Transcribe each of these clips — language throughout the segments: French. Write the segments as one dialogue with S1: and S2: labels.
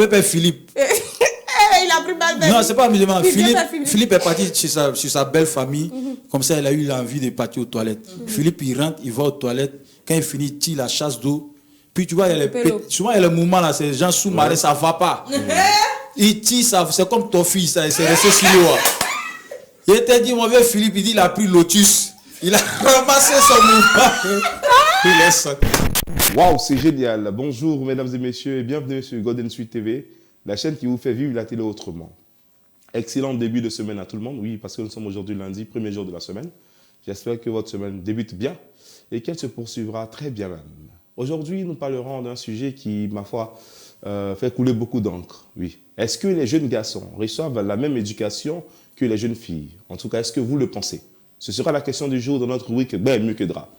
S1: m'appelle Père Philippe.
S2: Il a pris mal.
S1: Non, c'est pas musulman.
S2: Philippe.
S1: Philippe est parti sur sa belle famille. Comme ça, il a eu l'envie de partir aux toilettes. Philippe, il rentre, il va aux toilettes. Quand il finit, il tire la chasse d'eau. Puis tu vois, souvent, il y a le mouvement là, c'est les gens sous-marins, ça ne va pas. Il tire, c'est comme ton fils, c'est resté sur l'eau. Il t'a dit, mon vieux Philippe, il dit, il a pris Lotus. Il a ramassé son mouvement. Il est sorti.
S3: Waouh, c'est génial. Bonjour, mesdames et messieurs, et bienvenue sur Golden Suite TV, la chaîne qui vous fait vivre la télé autrement. Excellent début de semaine à tout le monde. Oui, parce que nous sommes aujourd'hui lundi, premier jour de la semaine. J'espère que votre semaine débute bien et qu'elle se poursuivra très bien même. Aujourd'hui, nous parlerons d'un sujet qui, ma foi, fait couler beaucoup d'encre. Oui. Est-ce que les jeunes garçons reçoivent la même éducation que les jeunes filles? En tout cas, est-ce que vous le pensez? Ce sera la question du jour dans notre rubrique Ben mieux que drap.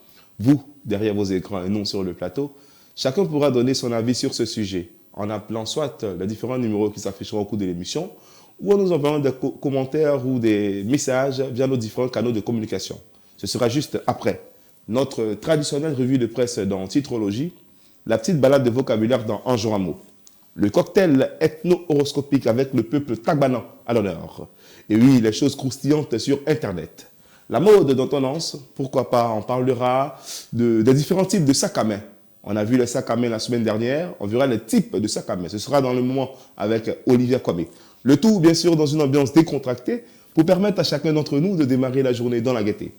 S3: Vous, derrière vos écrans et non sur le plateau, chacun pourra donner son avis sur ce sujet en appelant soit les différents numéros qui s'afficheront au cours de l'émission ou en nous envoyant des commentaires ou des messages via nos différents canaux de communication. Ce sera juste après notre traditionnelle revue de presse dans Titrologie, la petite balade de vocabulaire dans Un jour un mot, le cocktail ethno-horoscopique avec le peuple tagbanan à l'honneur. Et oui, les choses croustillantes sur Internet. La mode dans tendance, pourquoi pas, on parlera des différents types de sacs à main. On a vu les sacs à main la semaine dernière, on verra les types de sacs à main. Ce sera dans le moment avec Olivia Kwame. Le tout, bien sûr, dans une ambiance décontractée pour permettre à chacun d'entre nous de démarrer la journée dans la gaieté.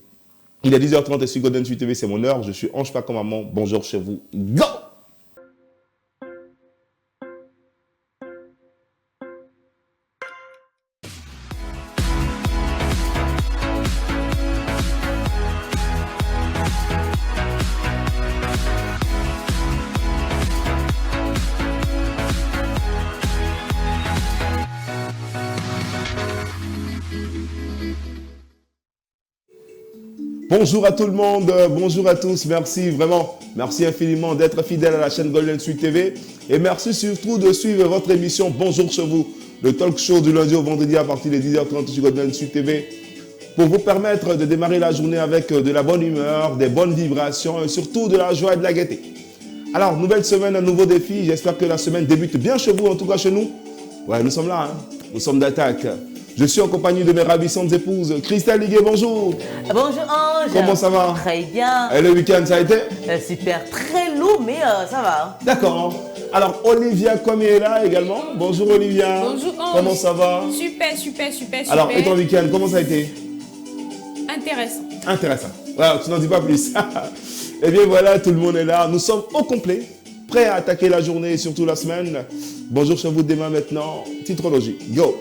S3: Il est 10h30 et sur Golden Suite TV, c'est mon heure. Je suis Ange Paco Maman. Bonjour chez vous. Go! Bonjour à tout le monde, bonjour à tous, merci vraiment, merci infiniment d'être fidèle à la chaîne Golden Suite TV et merci surtout de suivre votre émission Bonjour chez vous, le talk show du lundi au vendredi à partir de 10h30 sur Golden Suite TV pour vous permettre de démarrer la journée avec de la bonne humeur, des bonnes vibrations et surtout de la joie et de la gaieté. Alors, nouvelle semaine, un nouveau défi, j'espère que la semaine débute bien chez vous, en tout cas chez nous. Ouais, nous sommes là, nous sommes d'attaque. Je suis en compagnie de mes ravissantes épouses. Christelle Liguet, bonjour.
S2: Bonjour Ange.
S3: Comment ça va?
S2: Très bien.
S3: Et le week-end, ça a été?
S2: Super, très lourd, mais ça va.
S3: D'accord. Alors, Olivia Kwame est là également. Bonjour Olivia.
S4: Bonjour Ange.
S3: Comment ça va?
S4: Super, super, super, super.
S3: Alors, et ton week-end, comment ça a été?
S4: Intéressant.
S3: Intéressant. Voilà, tu n'en dis pas plus. Eh bien voilà, tout le monde est là. Nous sommes au complet, prêts à attaquer la journée et surtout la semaine. Bonjour chez vous, demain maintenant. Titrologie, go.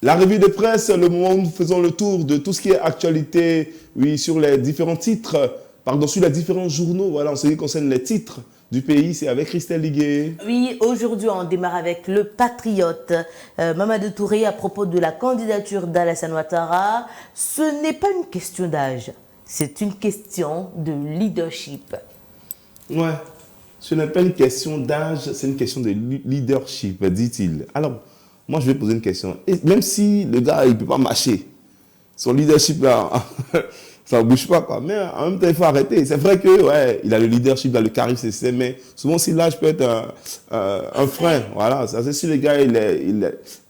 S3: La revue de presse, le moment où nous faisons le tour de tout ce qui est actualité, oui, sur les différents titres, sur les différents journaux, voilà, en ce qui concerne les titres du pays, c'est avec Christelle Liguet.
S2: Oui, aujourd'hui on démarre avec le Patriote. Mamadou Touré à propos de la candidature d'Alassane Ouattara, ce n'est pas une question d'âge, c'est une question de leadership.
S3: Ouais, ce n'est pas une question d'âge, c'est une question de leadership, dit-il. Alors, moi, je vais poser une question. Et même si le gars, il ne peut pas marcher, son leadership, là, ça ne bouge pas, quoi. Mais en même temps, il faut arrêter. C'est vrai que, ouais, il a le leadership, il a le charisme, mais souvent, si l'âge peut être un frein, voilà. C'est si le gars,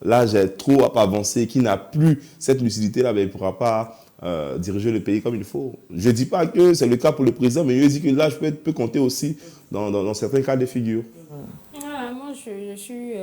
S3: l'âge est trop avancé, qu'il n'a plus cette lucidité-là, ben, il ne pourra pas diriger le pays comme il faut. Je ne dis pas que c'est le cas pour le président, mais je dis que l'âge peut compter aussi dans certains cas de figure.
S4: Voilà, moi, je suis...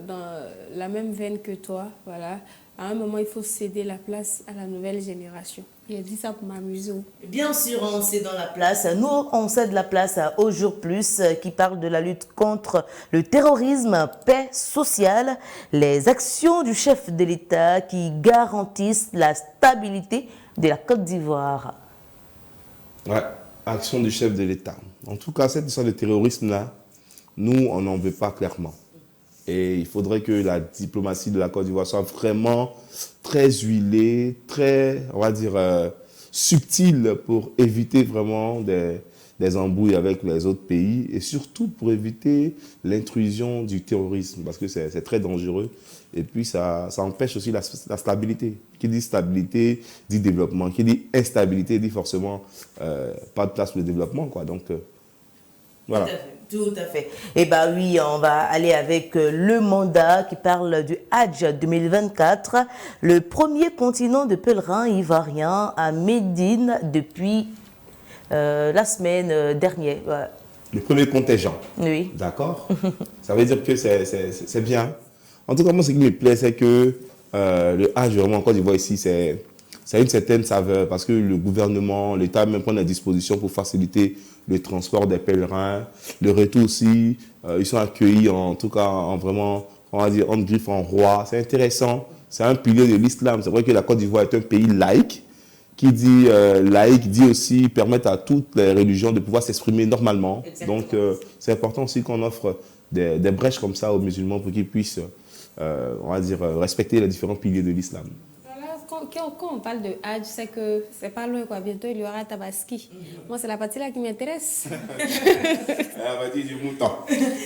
S4: dans la même veine que toi, voilà. À un moment, il faut céder la place à la nouvelle génération. Il a dit ça pour m'amuser.
S2: Bien sûr, on cède dans la place. Nous, on cède la place au Jour Plus qui parle de la lutte contre le terrorisme, paix sociale, les actions du chef de l'État qui garantissent la stabilité de la Côte d'Ivoire.
S3: Ouais, action du chef de l'État. En tout cas, cette histoire de terrorisme-là, nous, on n'en veut pas clairement. Et il faudrait que la diplomatie de la Côte d'Ivoire soit vraiment très huilée, très, on va dire, subtile pour éviter vraiment des embrouilles avec les autres pays et surtout pour éviter l'intrusion du terrorisme parce que c'est très dangereux et puis ça empêche aussi la stabilité. Qui dit stabilité dit développement, qui dit instabilité dit forcément pas de place pour le développement, quoi. Donc voilà.
S2: Tout à fait. Eh bien oui, on va aller avec le mandat qui parle du Hajj 2024, le premier continent de pèlerins ivoiriens à Médine depuis la semaine dernière. Ouais.
S3: Le premier contingent.
S2: Oui.
S3: D'accord. Ça veut dire que c'est bien. En tout cas, moi, ce qui me plaît, c'est que le Hajj, vraiment, en Côte d'Ivoire, ici, c'est une certaine saveur parce que le gouvernement, l'État même prend des dispositions pour faciliter le transport des pèlerins. Le retour aussi, ils sont accueillis en tout cas en vraiment, on va dire, en griffe, en roi. C'est intéressant. C'est un pilier de l'islam. C'est vrai que la Côte d'Ivoire est un pays laïque. Qui dit laïque dit aussi permettre à toutes les religions de pouvoir s'exprimer normalement. Exactement. Donc c'est important aussi qu'on offre des brèches comme ça aux musulmans pour qu'ils puissent, on va dire, respecter les différents piliers de l'islam.
S4: Quand on parle de Hajj, c'est que c'est pas loin, quoi. Bientôt, il y aura Tabaski. Moi, c'est la partie là qui m'intéresse.
S3: La partie du mouton.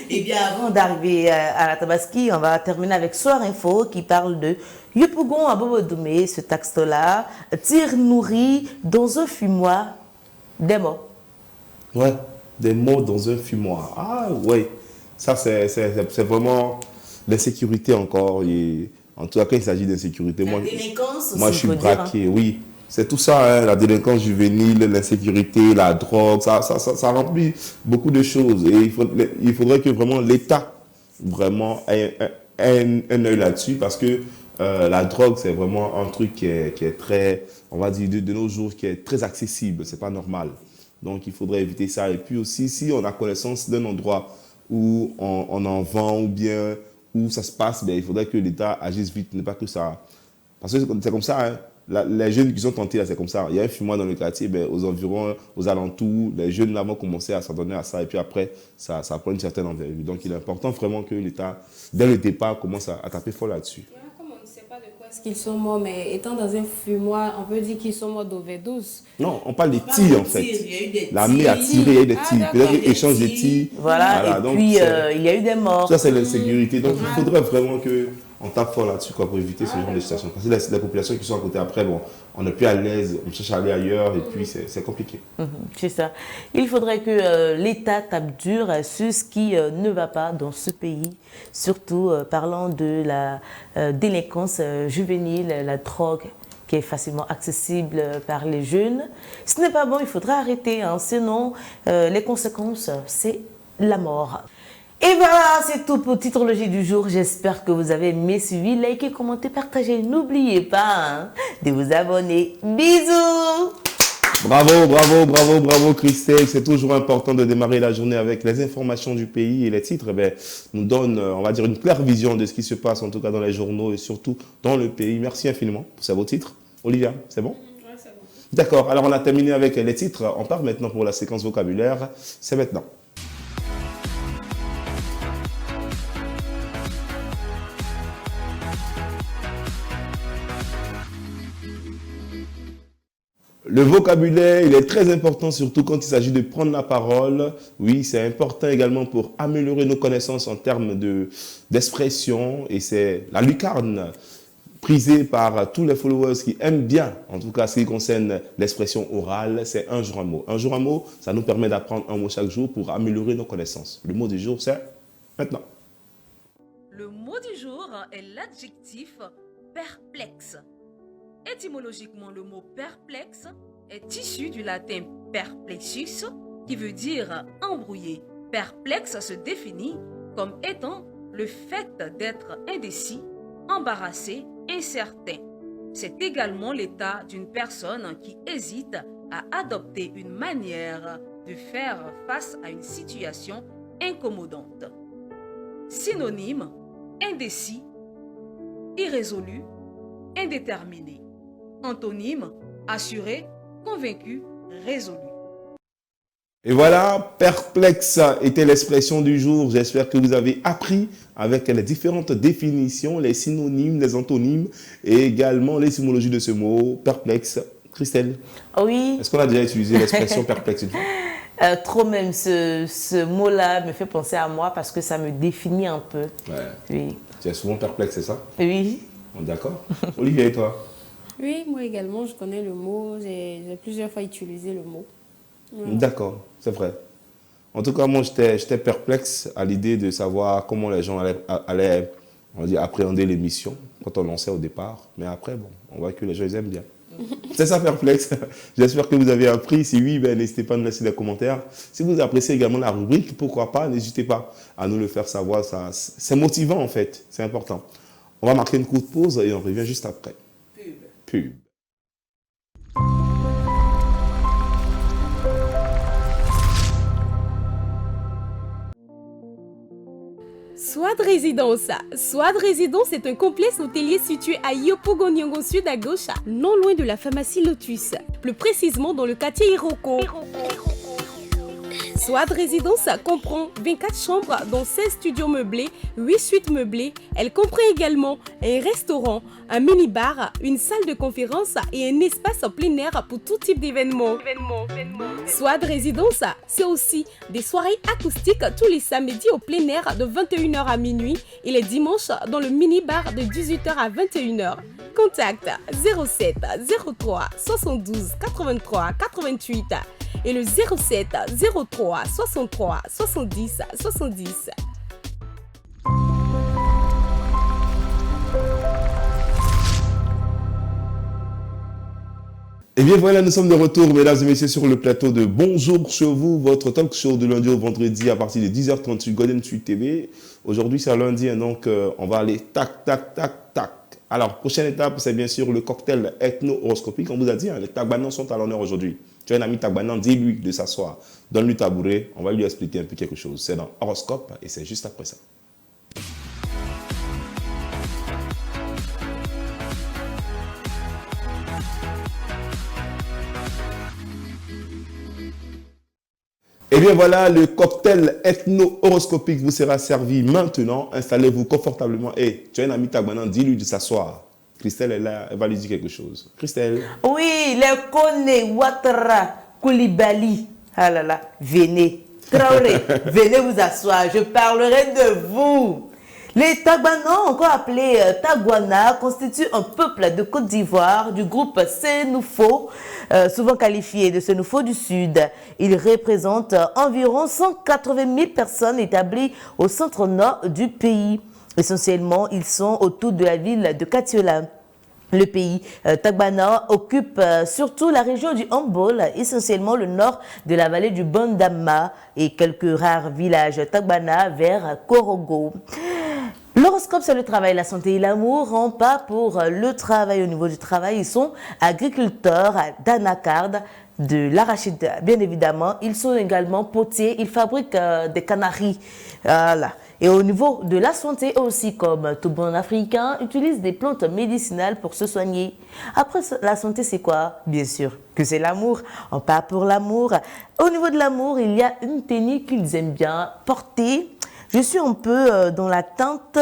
S2: Eh bien, avant d'arriver à la Tabaski, on va terminer avec Soir Info qui parle de Yopougon à Bobo-Doumé. Ce texte-là tire nourri dans un fumoir des morts.
S3: Ouais, des morts dans un fumoir. Ah, ouais. Ça, c'est vraiment l'insécurité encore. Et en tout cas, quand il s'agit d'insécurité, moi, je suis braqué, oui. C'est tout ça, hein, la délinquance juvénile, l'insécurité, la drogue, ça remplit beaucoup de choses. Et il faudrait que vraiment l'État vraiment ait un œil là-dessus parce que la drogue, c'est vraiment un truc qui est très, on va dire, de nos jours, qui est très accessible. C'est pas normal. Donc, il faudrait éviter ça. Et puis aussi, si on a connaissance d'un endroit où on en vend ou bien où ça se passe, ben, il faudrait que l'État agisse vite, ne pas que ça... Parce que c'est comme ça, hein. Les jeunes qui sont tentés, là, c'est comme ça. Il y a un fumoir dans le quartier, ben, aux environs, aux alentours, les jeunes là vont commencer à s'adonner à ça, et puis après, ça prend une certaine envergure. Donc, il est important vraiment que l'État, dès le départ, commence à taper fort là-dessus.
S4: Comme on ne sait pas de quoi est-ce qu'ils sont morts, mais étant dans un fumoir, on peut dire qu'ils sont morts d'overdose.
S3: Non, on parle des tirs, en fait. L'armée a tiré, il y a eu des tirs. Peut-être qu'ils échangent des tirs.
S2: Voilà, et puis il y a eu des morts.
S3: Ça, c'est l'insécurité. Donc, il faudrait vraiment qu'on tape fort là-dessus pour éviter ce genre de situation. Parce que les populations qui sont à côté, après, bon, on n'est plus à l'aise, on cherche à aller ailleurs, et puis c'est compliqué.
S2: C'est ça. Il faudrait que l'État tape dur sur ce qui ne va pas dans ce pays, surtout parlant de la délinquance juvénile, la drogue, qui est facilement accessible par les jeunes. Ce n'est pas bon, il faudra arrêter, hein, sinon les conséquences, c'est la mort. Et voilà, c'est tout pour Titrologie du jour. J'espère que vous avez aimé, suivi, likez, commentez, partagez. N'oubliez pas de vous abonner. Bisous!
S3: Bravo Christelle. C'est toujours important de démarrer la journée avec les informations du pays et les titres nous donnent, on va dire, une claire vision de ce qui se passe, en tout cas dans les journaux et surtout dans le pays. Merci infiniment pour ces beaux titres. Olivia, c'est bon?
S4: Oui, c'est bon.
S3: D'accord, alors on a terminé avec les titres. On part maintenant pour la séquence vocabulaire. C'est maintenant. Le vocabulaire, il est très important, surtout quand il s'agit de prendre la parole. Oui, c'est important également pour améliorer nos connaissances en termes d'expression. Et c'est la lucarne prisée par tous les followers qui aiment bien, en tout cas ce qui concerne l'expression orale, c'est un jour un mot. Un jour un mot, ça nous permet d'apprendre un mot chaque jour pour améliorer nos connaissances. Le mot du jour, c'est maintenant.
S5: Le mot du jour est l'adjectif perplexe. Étymologiquement, le mot perplexe est issu du latin perplexus, qui veut dire embrouillé. Perplexe se définit comme étant le fait d'être indécis, embarrassé, incertain. C'est également l'état d'une personne qui hésite à adopter une manière de faire face à une situation incommodante. Synonyme: indécis, irrésolu, indéterminé. Antonyme: assuré, convaincu, résolu.
S3: Et voilà, perplexe était l'expression du jour. J'espère que vous avez appris avec les différentes définitions, les synonymes, les antonymes et également l'étymologie de ce mot, perplexe. Christelle,
S2: oui.
S3: Est-ce qu'on a déjà utilisé l'expression perplexe une fois?
S2: Trop même, ce mot-là me fait penser à moi parce que ça me définit un peu.
S3: Ouais.
S2: Oui.
S3: Tu es souvent perplexe, c'est ça?
S2: Oui.
S3: D'accord. Olivier, et toi?
S4: Oui, moi également, je connais le mot. J'ai plusieurs fois utilisé le mot. Voilà.
S3: D'accord, c'est vrai. En tout cas, moi, j'étais perplexe à l'idée de savoir comment les gens allaient on dit, appréhender l'émission quand on lançait au départ. Mais après, bon, on voit que les gens, ils aiment bien. C'est ça, perplexe. J'espère que vous avez appris. Si oui, ben, n'hésitez pas à nous laisser des commentaires. Si vous appréciez également la rubrique, pourquoi pas, n'hésitez pas à nous le faire savoir. C'est motivant, en fait. C'est important. On va marquer une courte pause et on revient juste après. Pub.
S4: Swad Résidence. Swad Résidence est un complexe hôtelier situé à Yopougon-Nyongo Sud à gauche, non loin de la pharmacie Lotus, plus précisément dans le quartier Iroko. Swad Résidence comprend 24 chambres dont 16 studios meublés, 8 suites meublées. Elle comprend également un restaurant, un mini-bar, une salle de conférence et un espace plein air pour tout type d'événements. Swad Résidence, c'est aussi des soirées acoustiques tous les samedis au plein air de 21h à minuit et les dimanches dans le mini-bar de 18h à 21h. Contact 07 03 72 83 88 et le 07 03 63 70 70.
S3: Et bien voilà, nous sommes de retour, mesdames et messieurs, sur le plateau de Bonjour sur vous, votre talk show de lundi au vendredi à partir de 10h30 sur Golden Suite TV. Aujourd'hui, c'est lundi, hein, donc on va aller tac, tac, tac, tac. Alors, prochaine étape, c'est bien sûr le cocktail ethno-horoscopique. On vous a dit, hein, les Tagbanans sont à l'honneur aujourd'hui. Tu as un ami Tagbanan, dis-lui de s'asseoir. Donne-lui tabouret, on va lui expliquer un peu quelque chose. C'est dans Horoscope et c'est juste après ça. Et bien voilà, le cocktail ethno-horoscopique vous sera servi maintenant. Installez-vous confortablement. Et tu as un ami Tagbanan, dis-lui de s'asseoir. Christelle est là, elle va lui dire quelque chose. Christelle.
S2: Oui, les Kone, Ouattara, Koulibaly. Ah là là, venez. Traoré, venez vous asseoir, je parlerai de vous. Les Tagbanans, encore appelés Tagwana, constituent un peuple de Côte d'Ivoire du groupe Sénoufo, souvent qualifié de Sénoufo du Sud. Ils représentent environ 180 000 personnes établies au centre-nord du pays. Essentiellement, ils sont autour de la ville de Katiola. Le pays Tagbana occupe surtout la région du Hombol, essentiellement le nord de la vallée du Bandama et quelques rares villages Tagbana vers Korogo. L'horoscope, c'est le travail, la santé et l'amour. En pas pour le travail. Au niveau du travail, ils sont agriculteurs d'anacarde, de l'arachide, bien évidemment. Ils sont également potiers. Ils fabriquent des canaries. Voilà. Et au niveau de la santé aussi, comme tout bon Africain, utilisent des plantes médicinales pour se soigner. Après, la santé, c'est quoi? Bien sûr que c'est l'amour. On part pour l'amour. Au niveau de l'amour, il y a une tenue qu'ils aiment bien porter. Je suis un peu dans la teinte,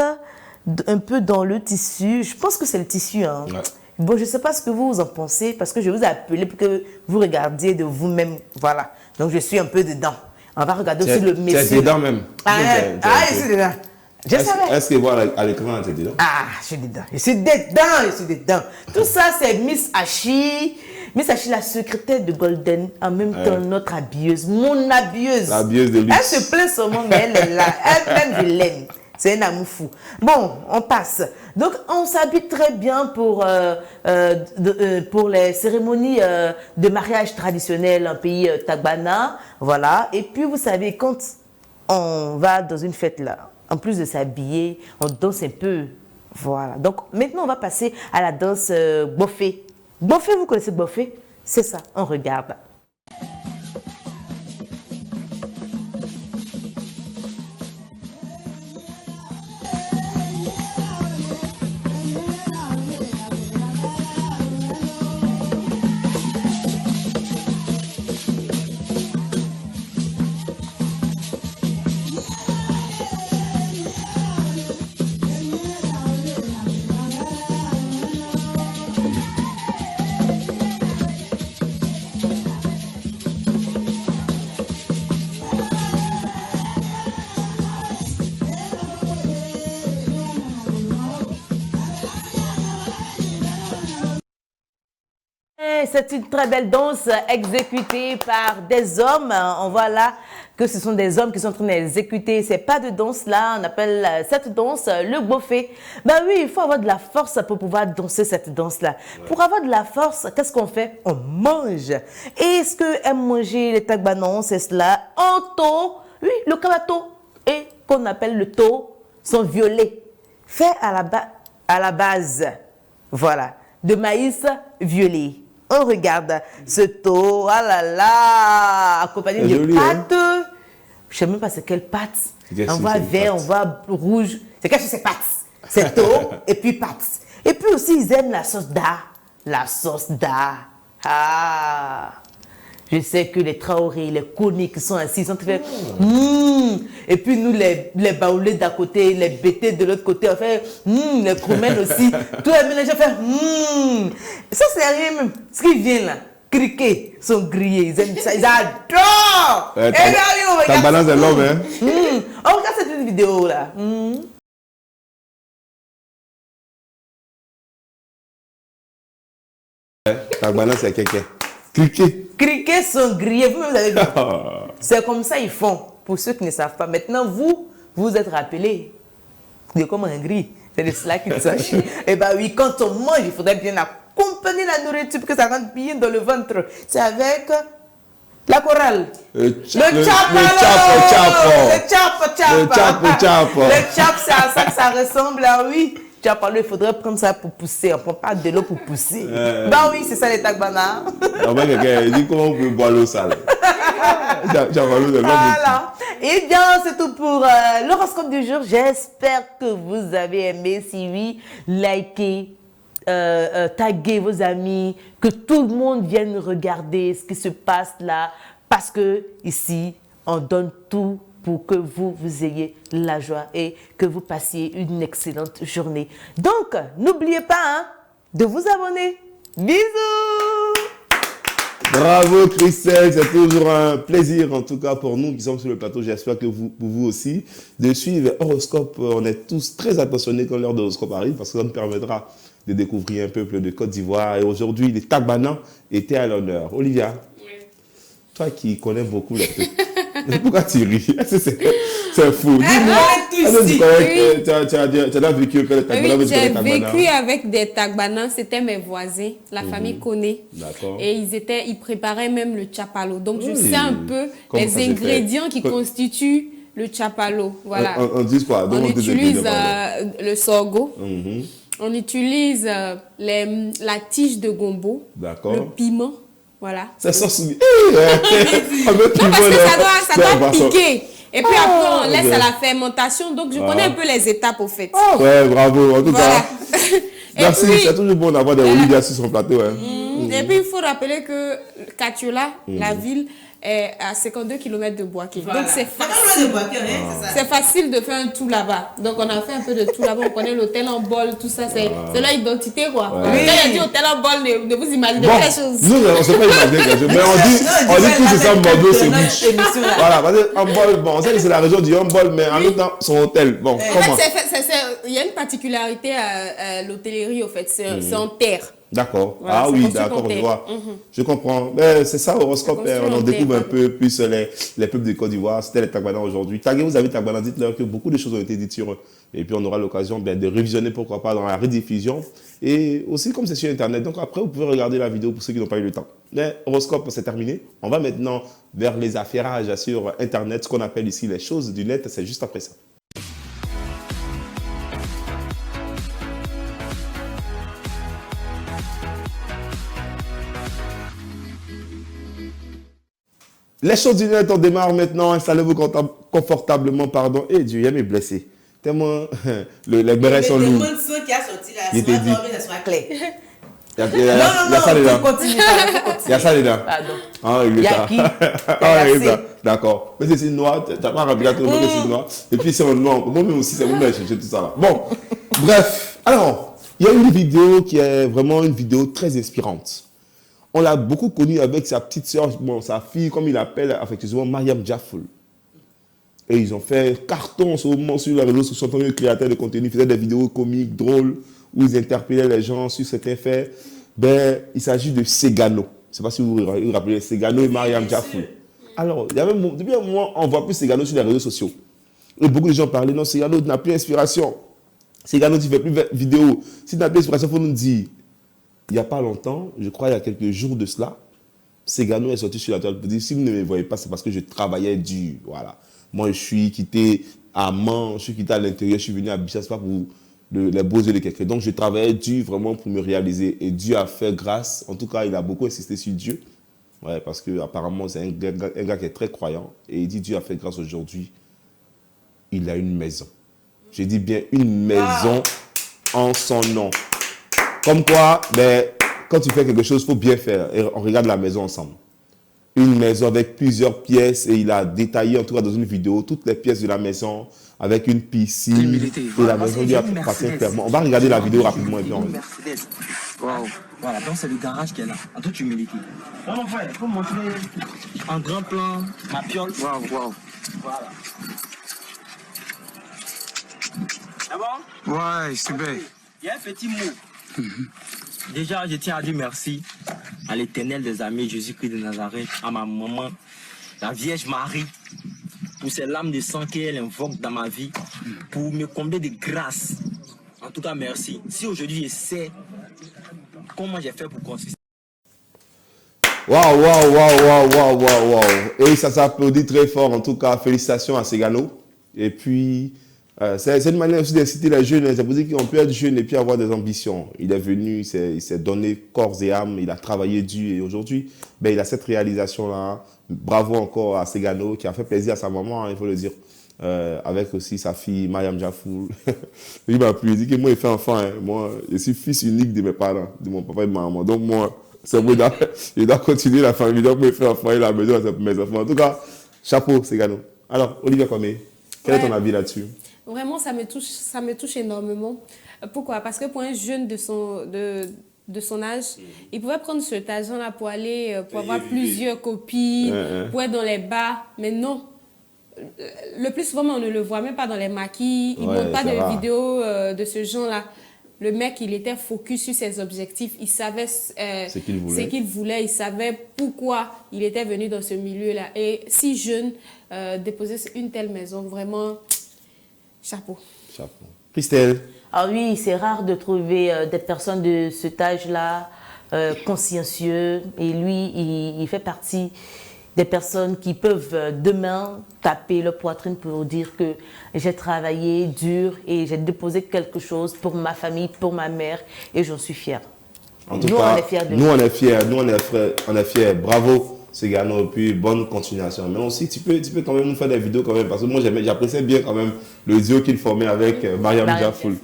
S2: un peu dans le tissu. Je pense que c'est le tissu. Hein. Ouais. Bon, je ne sais pas ce que vous en pensez, parce que je vous ai appelé pour que vous regardiez de vous-même. Voilà. Donc, je suis un peu dedans. On va regarder aussi le monsieur.
S3: Tu es dedans même.
S2: Je suis dedans. Je savais.
S3: Est-ce que voir à l'écran, tu es dedans?
S2: Ah, je suis dedans. Je suis dedans. Je suis dedans. Tout ça, c'est Miss Hachi. Miss Hachi, la secrétaire de Golden, en même temps notre habilleuse, mon habilleuse.
S3: L'habilleuse de luxe.
S2: Elle se plaint seulement, mais elle est là. Elle-même, je l'aime. C'est un amour fou. Bon, on passe. Donc, on s'habille très bien pour les cérémonies de mariage traditionnelles en pays Tagbana. Voilà. Et puis, vous savez, quand on va dans une fête là, en plus de s'habiller, on danse un peu. Voilà. Donc, maintenant, on va passer à la danse Bofé. Bofé, vous connaissez Bofé? C'est ça, on regarde. bien, c'est une très belle danse exécutée par des hommes. On voit là que ce sont des hommes qui sont en train d'exécuter. C'est pas de danse là, on appelle cette danse le bofé. Ben oui, il faut avoir de la force pour pouvoir danser cette danse là. Ouais. Pour avoir de la force, qu'est-ce qu'on fait? On mange. Et ce que aiment manger les Tagbanans, c'est cela. En taux, oui, le kabato et qu'on appelle le taux sont violets. Fait à la base, voilà, de maïs violet. On regarde ce taux, ah là là, accompagné de pâtes. Hein? Je ne sais même pas c'est quelle pâte. On voit vert, on voit rouge. C'est qu'est-ce que c'est pâtes? C'est taux et puis pâtes. Et puis aussi, ils aiment la sauce da. La sauce da. Ah! Je sais que les Traoré, les Koni qui sont assis, ils sont fait Et puis nous, les baoulés d'à côté, les bétés de l'autre côté, on fait les Kroumènes aussi. Tous les ménagers font Ça, c'est rien même. Ce qui vient là, criquets sont grillés. Ils aiment ça, ils adorent. Et là, on regarde.
S3: Ta balance de l'homme, hein?
S2: On regarde cette vidéo là.
S3: Ta balance, c'est quelqu'un. Criquets.
S2: Criquets sont grillés, vous-même vous avez vu. C'est comme ça ils font, pour ceux qui ne savent pas. Maintenant, vous êtes rappelés de comment on grille. C'est de cela qu'il s'agit. Et bien oui, quand on mange, il faudrait bien accompagner la nourriture pour que ça rentre bien dans le ventre. C'est avec la chorale. Le chapo. Le chapo, c'est à ça que ça ressemble, là, oui. Tu as parlé, il faudrait prendre ça pour pousser. On ne prend pas de l'eau pour pousser. Ben oui, c'est ça les Tagbana.
S3: Il dit comment on peut boire l'eau sale.
S2: Voilà. Et bien, c'est tout pour l'horoscope du jour. J'espère que vous avez aimé. Si oui, likez, taguez vos amis, que tout le monde vienne regarder ce qui se passe là. Parce que ici, on donne tout pour que vous ayez la joie et que vous passiez une excellente journée. Donc, n'oubliez pas de vous abonner. Bisous!
S3: Bravo Christelle, c'est toujours un plaisir en tout cas pour nous qui sommes sur le plateau. J'espère que pour vous aussi, de suivre Horoscope. On est tous très attentionnés quand l'heure de l'horoscope arrive parce que ça nous permettra de découvrir un peuple de Côte d'Ivoire. Et aujourd'hui, les Tagbanans étaient à l'honneur. Olivia, toi qui connais beaucoup les peuples, pourquoi tu ris? C'est fou. Dis-moi, tu as vécu avec les Tagbanans?
S4: Oui, j'ai vécu avec des Tagbanans, c'était mes voisins, la famille connaît. D'accord. Et ils préparaient même le tchapalo. Donc je sais un peu les ingrédients qui constituent le tchapalo. Voilà.
S3: On dit quoi?
S4: On utilise le sorgho. On utilise la tige de gombo, le piment. Voilà.
S3: Ça sort sous...
S4: ça doit piquer. Et puis après, on laisse à la fermentation. Donc, je connais un peu les étapes au fait.
S3: Ouais, bravo. En tout cas, merci. C'est toujours bon d'avoir des Olivia sur son plateau.
S4: Et puis, il faut rappeler que Katiola, la ville, est à 52 km de Boaké. Voilà. Donc, c'est facile. C'est facile de faire un tour là-bas. Donc, on a fait un peu de tout là-bas. On connaît l'hôtel en bol, tout ça. C'est leur identité, quoi. Quand il a dit hôtel en bol, ne vous imaginez pas les choses.
S3: Nous, on ne sait pas imaginer quelque chose. Mais on dit que c'est ça, Bordeaux, c'est bouche. Voilà, parce que en bol, bon, on sait que c'est la région du bol, mais en même temps, son hôtel. Bon, comment?
S4: Il y a une particularité à l'hôtellerie, au fait. C'est en terre.
S3: D'accord. Voilà, oui, d'accord, je vois. Je comprends. C'est ça, Horoscope. On en découvre un peu plus les peuples de Côte d'Ivoire. C'était les Tagbanans aujourd'hui. Taguez vos amis Tagbanans, dites-leur que beaucoup de choses ont été dites sur eux. Et puis, on aura l'occasion de révisionner, pourquoi pas, dans la rediffusion. Et aussi, comme c'est sur Internet. Donc, après, vous pouvez regarder la vidéo pour ceux qui n'ont pas eu le temps. Mais Horoscope, c'est terminé. On va maintenant vers les affairages sur Internet, ce qu'on appelle ici les choses du net. C'est juste après ça. Les choses du net, on démarre maintenant. Installez-vous confortablement, pardon. Eh Dieu, il y a mes blessés. Tellement les bérets sont lourds.
S2: Le son qui a sorti là,
S3: il
S2: soit dormi, ça soit clair.
S3: Il y a ça dedans. Il y a ça dedans.
S2: Pardon.
S3: Ah, il est ça. Ah, il est ça. D'accord. Mais c'est noir. Tu n'as pas rappelé à tout le monde que c'est noir. Et puis c'est en noir. Moi-même aussi, c'est moi-même chercher tout ça là. Bon, bref. Alors, il y a une vidéo qui est vraiment une vidéo très inspirante. On l'a beaucoup connu avec sa petite sœur, bon, sa fille, comme il l'appelle affectueusement, Mariam Jaffoul. Et ils ont fait carton sur les réseaux sociaux, créateurs de contenu, ils faisaient des vidéos comiques, drôles, où ils interpellaient les gens sur certains faits. Ben, il s'agit de Segano. Je ne sais pas si vous vous rappelez, Segano et Mariam Diafoul. Alors, il y avait, depuis un moment, on ne voit plus Segano sur les réseaux sociaux. Et beaucoup de gens parlaient, non, Segano n'a plus d'inspiration. Segano, tu ne fais plus de vidéos. Si tu n'as plus d'inspiration, il faut nous dire. Il n'y a pas longtemps, je crois il y a quelques jours de cela, Segano est sorti sur la toile pour dire, si vous ne me voyez pas, c'est parce que je travaillais dur. Voilà. Moi, je suis quitté à Mans, je suis quitté à l'intérieur, je suis venu à Bichas, pas pour les beaux yeux de quelqu'un. Donc, je travaillais dur vraiment pour me réaliser. Et Dieu a fait grâce. En tout cas, il a beaucoup insisté sur Dieu. Ouais, parce qu'apparemment, c'est un gars qui est très croyant. Et il dit, Dieu a fait grâce aujourd'hui. Il a une maison. Je dis bien une maison en son nom. Comme quoi, ben, quand tu fais quelque chose, il faut bien faire. Et on regarde la maison ensemble. Une maison avec plusieurs pièces. Et il a détaillé, en tout cas dans une vidéo, toutes les pièces de la maison avec une piscine. Et la maison lui appartient clairement. On va regarder la vidéo rapidement. Et puis on...
S6: Wow. Voilà, donc c'est le garage qui est là, en toute humilité. Non, mon frère, il faut montrer en grand plan ma piole. Waouh, waouh. Voilà. C'est bon? Ouais, c'est bien. Il y a un petit mot. Déjà, je tiens à dire merci à l'Éternel des armées, Jésus-Christ de Nazareth, à ma maman, la Vierge Marie, pour ces lames de sang qu'elle invoque dans ma vie, pour me combler de grâce. En tout cas, merci. Si aujourd'hui je sais comment j'ai fait pour consister.
S3: Waouh, waouh, waouh, waouh, waouh, waouh, waouh. Et ça s'applaudit très fort. En tout cas, félicitations à Segano. Et puis, c'est une manière aussi d'inciter les jeunes. C'est pour dire qu'on peut être jeune et puis avoir des ambitions. Il est venu, il s'est donné corps et âme, il a travaillé dur. Et aujourd'hui, ben, il a cette réalisation-là. Bravo encore à Segano qui a fait plaisir à sa maman, hein, il faut le dire. Avec aussi sa fille, Mariam Diafoul. Il m'a appelé, il dit que moi, il fait enfant. Hein. Moi, je suis fils unique de mes parents, de mon papa et de ma maman. Donc, moi, c'est bon, il doit continuer la famille. Donc, moi, il fait enfant et la maison à mes enfants. En tout cas, chapeau, Segano. Alors, Olivia Kwame, quel est ton avis là-dessus?
S4: Vraiment, ça me touche énormément. Pourquoi? Parce que pour un jeune de son âge, il pouvait prendre cet argent-là pour aller, pour avoir plusieurs copies, pour être dans les bars. Mais non. Le plus souvent, on ne le voit même pas dans les maquis. Il ne montre pas de vidéos de ce genre-là. Le mec, il était focus sur ses objectifs. Il savait ce qu'il voulait. Il savait pourquoi il était venu dans ce milieu-là. Et si jeune, déposer une telle maison, vraiment, chapeau.
S3: Chapeau. Christelle?
S2: Ah oui, c'est rare de trouver des personnes de cet âge-là consciencieux. Et lui, il fait partie des personnes qui peuvent demain taper le poitrine pour dire que j'ai travaillé dur et j'ai déposé quelque chose pour ma famille, pour ma mère et j'en suis fière.
S3: En tout cas, nous on est fiers, on est fiers. Bravo Segano, puis bonne continuation. Mais aussi tu peux quand même nous faire des vidéos quand même parce que moi j'appréciais bien quand même le duo qu'il formait avec Mariam Diafoul.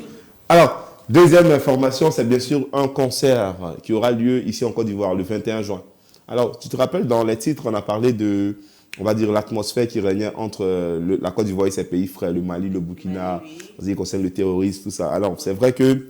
S3: Alors, deuxième information, c'est bien sûr un concert qui aura lieu ici en Côte d'Ivoire le 21 juin. Alors, tu te rappelles, dans les titres, on a parlé de, on va dire, l'atmosphère qui régnait entre la Côte d'Ivoire et ses pays frères, le Mali, le Burkina, qui concerne le terrorisme, tout ça. Alors, c'est vrai que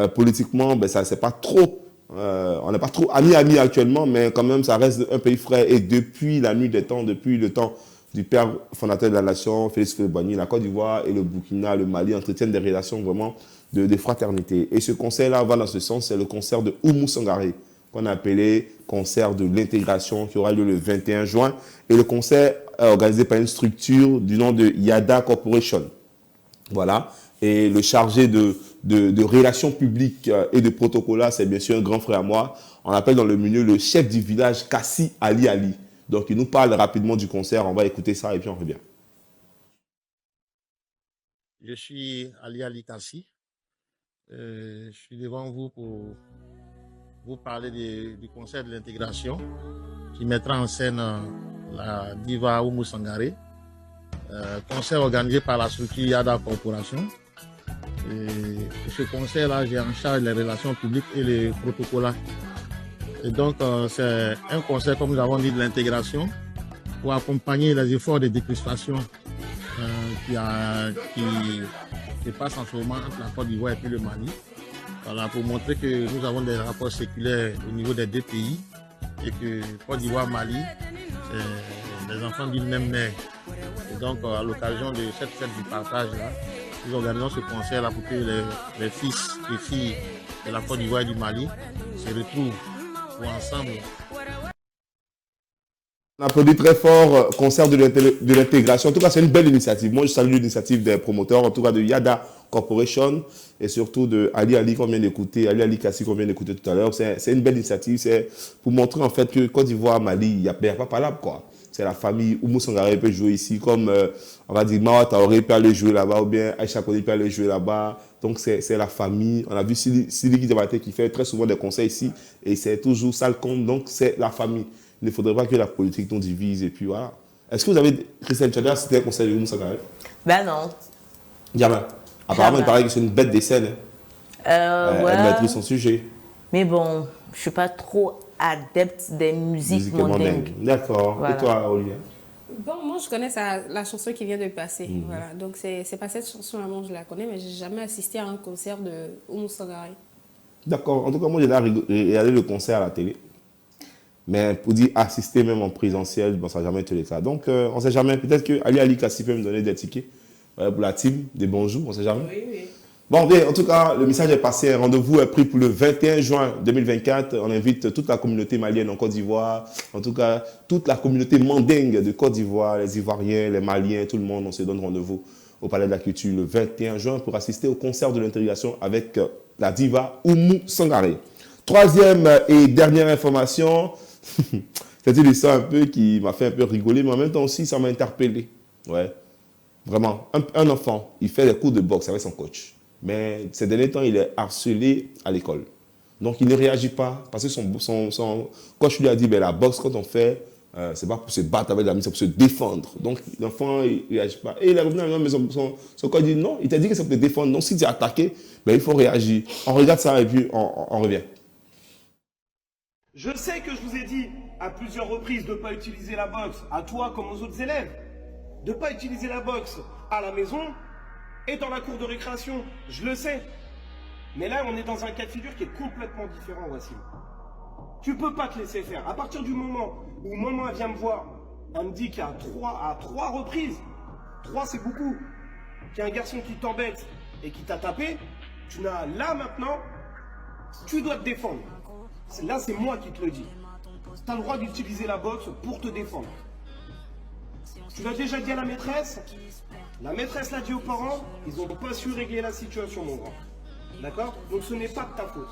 S3: politiquement, ben, ça c'est pas trop, on n'est pas trop amis actuellement, mais quand même, ça reste un pays frère. Et depuis la nuit des temps, depuis le temps du père fondateur de la nation, Félix Houphouët-Boigny, la Côte d'Ivoire et le Burkina, le Mali entretiennent des relations vraiment de fraternité. Et ce concert-là va dans ce sens, c'est le concert de Oumou Sangaré, qu'on a appelé concert de l'intégration qui aura lieu le 21 juin. Et le concert est organisé par une structure du nom de Yada Corporation. Voilà. Et le chargé de relations publiques et de protocolat, c'est bien sûr un grand frère à moi. On appelle dans le milieu le chef du village Kassi Ali Ali. Donc il nous parle rapidement du concert. On va écouter ça et puis on revient.
S7: Je suis Ali Ali Kassi. Je suis devant vous pour vous parler du concert de l'intégration qui mettra en scène la diva Oumou Sangaré. Concert organisé par la structure Yada Corporation. Et ce concert-là, j'ai en charge les relations publiques et les protocoles. Et donc, c'est un concert, comme nous avons dit, de l'intégration pour accompagner les efforts de décrispation qui passent en ce moment entre la Côte d'Ivoire et puis le Mali. Voilà, pour montrer que nous avons des rapports séculaires au niveau des deux pays et que Côte d'Ivoire-Mali, c'est des enfants d'une même mère. Et donc, à l'occasion de cette fête du partage-là, nous organisons ce concert-là pour que les fils et filles de la Côte d'Ivoire et du Mali se retrouvent pour ensemble.
S3: On applaudit très fort concert de l'intégration. En tout cas, c'est une belle initiative. Moi, je salue l'initiative des promoteurs, en tout cas de Yada Corporation et surtout de Ali qu'on vient d'écouter, Ali Kassi qu'on vient d'écouter tout à l'heure. C'est une belle initiative. C'est pour montrer en fait que Côte d'Ivoire, Mali, il n'y a pas parlable quoi. C'est la famille. Oumou Sangaré peut jouer ici comme on va dire Mawa Taoré peut aller jouer là-bas ou bien Aïcha Kone peut aller jouer là-bas. Donc c'est la famille. On a vu Sidi Diabaté qui fait très souvent des concerts ici et c'est toujours ça le compte. Donc c'est la famille. Il ne faudrait pas que la politique nous divise et puis voilà. Est-ce que vous avez, Christelle, tu as déjà cité un conseil de Oumou Sangaré?
S2: Ben non.
S3: Jamais. Apparemment, il paraît que c'est une bête des scènes.
S2: Ouais.
S3: Elle maîtrise son sujet.
S2: Mais bon, je ne suis pas trop adepte des musiques mondaines.
S3: D'accord. Voilà. Et toi, Olivia?
S4: Bon, moi, je connais la chanson qui vient de passer. Voilà. Donc, c'est pas cette chanson-là, moi, je la connais, mais je n'ai jamais assisté à un concert de Oumou Sangaré. D'accord.
S3: En tout cas, moi, j'ai regardé le concert à la télé. Mais pour dire assister même en présentiel, bon, ça n'a jamais été le cas. Donc, on ne sait jamais. Peut-être que Ali Kassi peut me donner des tickets pour la team, des bonjours, on ne sait jamais.
S4: Oui, oui.
S3: Bon, bien, en tout cas, le message est passé. Un rendez-vous est pris pour le 21 juin 2024. On invite toute la communauté malienne en Côte d'Ivoire. En tout cas, toute la communauté mandingue de Côte d'Ivoire, les Ivoiriens, les Maliens, tout le monde. On se donne rendez-vous au Palais de la Culture le 21 juin pour assister au concert de l'intégration avec la diva Oumou Sangaré. Troisième et dernière information. C'est une histoire un peu qui m'a fait un peu rigoler, mais en même temps aussi, ça m'a interpellé. Ouais. Vraiment, un enfant, il fait des cours de boxe avec son coach. Mais ces derniers temps, il est harcelé à l'école. Donc, il ne réagit pas parce que son coach lui a dit, ben, la boxe, quand on fait, c'est pas pour se battre avec l'ami, c'est pour se défendre. Donc, l'enfant, il ne réagit pas. Et il est revenu à la maison, mais son coach dit, non, il t'a dit que c'est pour te défendre. Donc, si tu es attaqué, ben, il faut réagir. On regarde ça et puis on revient.
S8: Je sais que je vous ai dit à plusieurs reprises de ne pas utiliser la boxe, à toi comme aux autres élèves, de ne pas utiliser la boxe à la maison et dans la cour de récréation, je le sais. Mais là, on est dans un cas de figure qui est complètement différent, Wassim. Tu ne peux pas te laisser faire. À partir du moment où maman vient me voir, elle me dit qu'il y a trois reprises, 3 c'est beaucoup, qu'il y a un garçon qui t'embête et qui t'a tapé, tu n'as là maintenant, tu dois te défendre. Là, c'est moi qui te le dis. Tu as le droit d'utiliser la boxe pour te défendre. Tu l'as déjà dit à la maîtresse. La maîtresse l'a dit aux parents. Ils n'ont pas su régler la situation, mon grand. D'accord? Donc ce n'est pas de ta faute.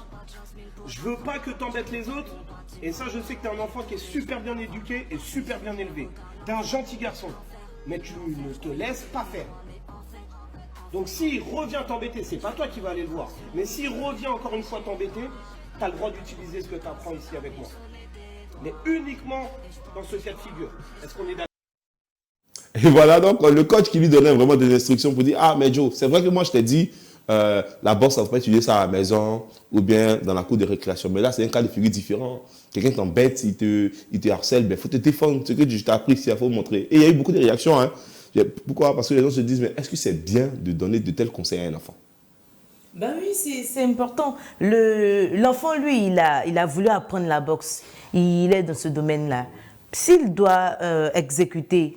S8: Je veux pas que tu embêtes les autres. Et ça, je sais que tu es un enfant qui est super bien éduqué et super bien élevé. Tu es un gentil garçon. Mais tu ne te laisses pas faire. Donc s'il revient t'embêter, c'est pas toi qui vas aller le voir. Mais s'il revient encore une fois t'embêter, tu as le droit d'utiliser ce que tu apprends ici avec moi. Mais uniquement dans ce cas de figure. Est-ce qu'on est d'accord?
S3: Et voilà donc le coach qui lui donnait vraiment des instructions pour dire, ah mais Joe, c'est vrai que moi je t'ai dit, la boxe, on peut utiliser ça à la maison ou bien dans la cour de récréation. Mais là, c'est un cas de figure différent. Quelqu'un t'embête, il te harcèle, il faut te défendre. Ce que je t'ai appris, il faut montrer. Et il y a eu beaucoup de réactions. Hein. Pourquoi? Parce que les gens se disent, mais est-ce que c'est bien de donner de tels conseils à un enfant?
S2: Ben oui, c'est important. L'enfant, lui, il a voulu apprendre la boxe. Il est dans ce domaine-là. S'il doit exécuter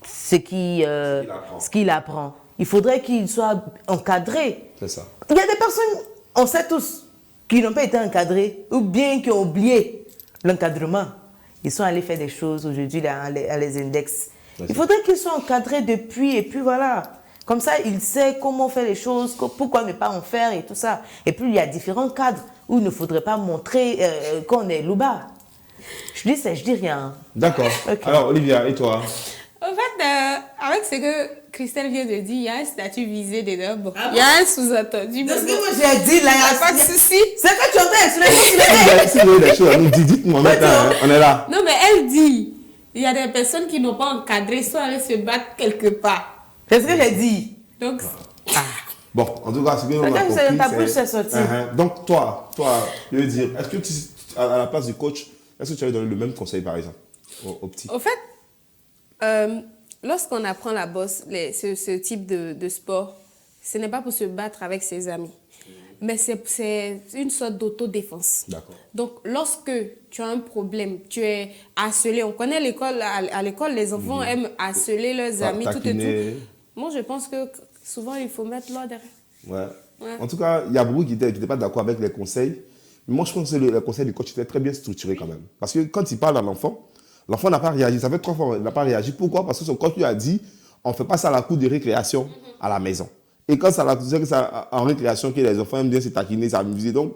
S2: ce qu'il apprend, il faudrait qu'il soit encadré.
S3: C'est ça.
S2: Il y a des personnes, on sait tous, qui n'ont pas été encadrées ou bien qui ont oublié l'encadrement. Ils sont allés faire des choses aujourd'hui à les index. Il faudrait qu'ils soient encadrés depuis et puis voilà. Comme ça, il sait comment faire les choses, pourquoi ne pas en faire et tout ça. Et puis, il y a différents cadres où il ne faudrait pas montrer qu'on est louba. Je dis rien.
S3: D'accord. Okay. Alors, Olivia, et toi?
S4: En fait, avec ce que Christelle vient de dire, il y a un statut visé dedans. Bon, il y a un sous-entendu.
S2: C'est ce que moi j'ai dit là.
S4: Il n'y a pas de souci.
S2: C'est que tu entends.
S3: Si vous avez des choses à nous dire, dites-moi maintenant. On est là.
S4: Non, mais elle dit, il y a des personnes qui n'ont pas encadré, soit aller se battre quelque part.
S2: C'est ce que j'ai dit.
S4: Donc,
S3: bon, en tout cas, c'est bien. Donc, toi, je veux dire, est-ce que à la place du coach, est-ce que tu avais donné le même conseil, par exemple, aux petits?
S4: Au fait, lorsqu'on apprend la boxe, ce type de sport, ce n'est pas pour se battre avec ses amis, mais c'est une sorte d'autodéfense.
S3: D'accord.
S4: Donc, lorsque tu as un problème, tu es harcelé, on connaît l'école, à l'école, les enfants aiment harceler leurs amis, tout et tout. Moi, je pense que souvent, il faut mettre l'ordre.
S3: Ouais.
S4: Ouais.
S3: En tout cas, il y a beaucoup qui n'étaient pas d'accord avec les conseils. Mais moi, je pense que le conseil du coach était très bien structuré quand même. Parce que quand il parle à l'enfant n'a pas réagi. Ça fait 3 fois qu'il n'a pas réagi. Pourquoi? Parce que son coach lui a dit, on ne fait pas ça à la cour de récréation à la maison. Et quand ça en récréation, que les enfants aiment bien se taquiner, s'amuser. Donc,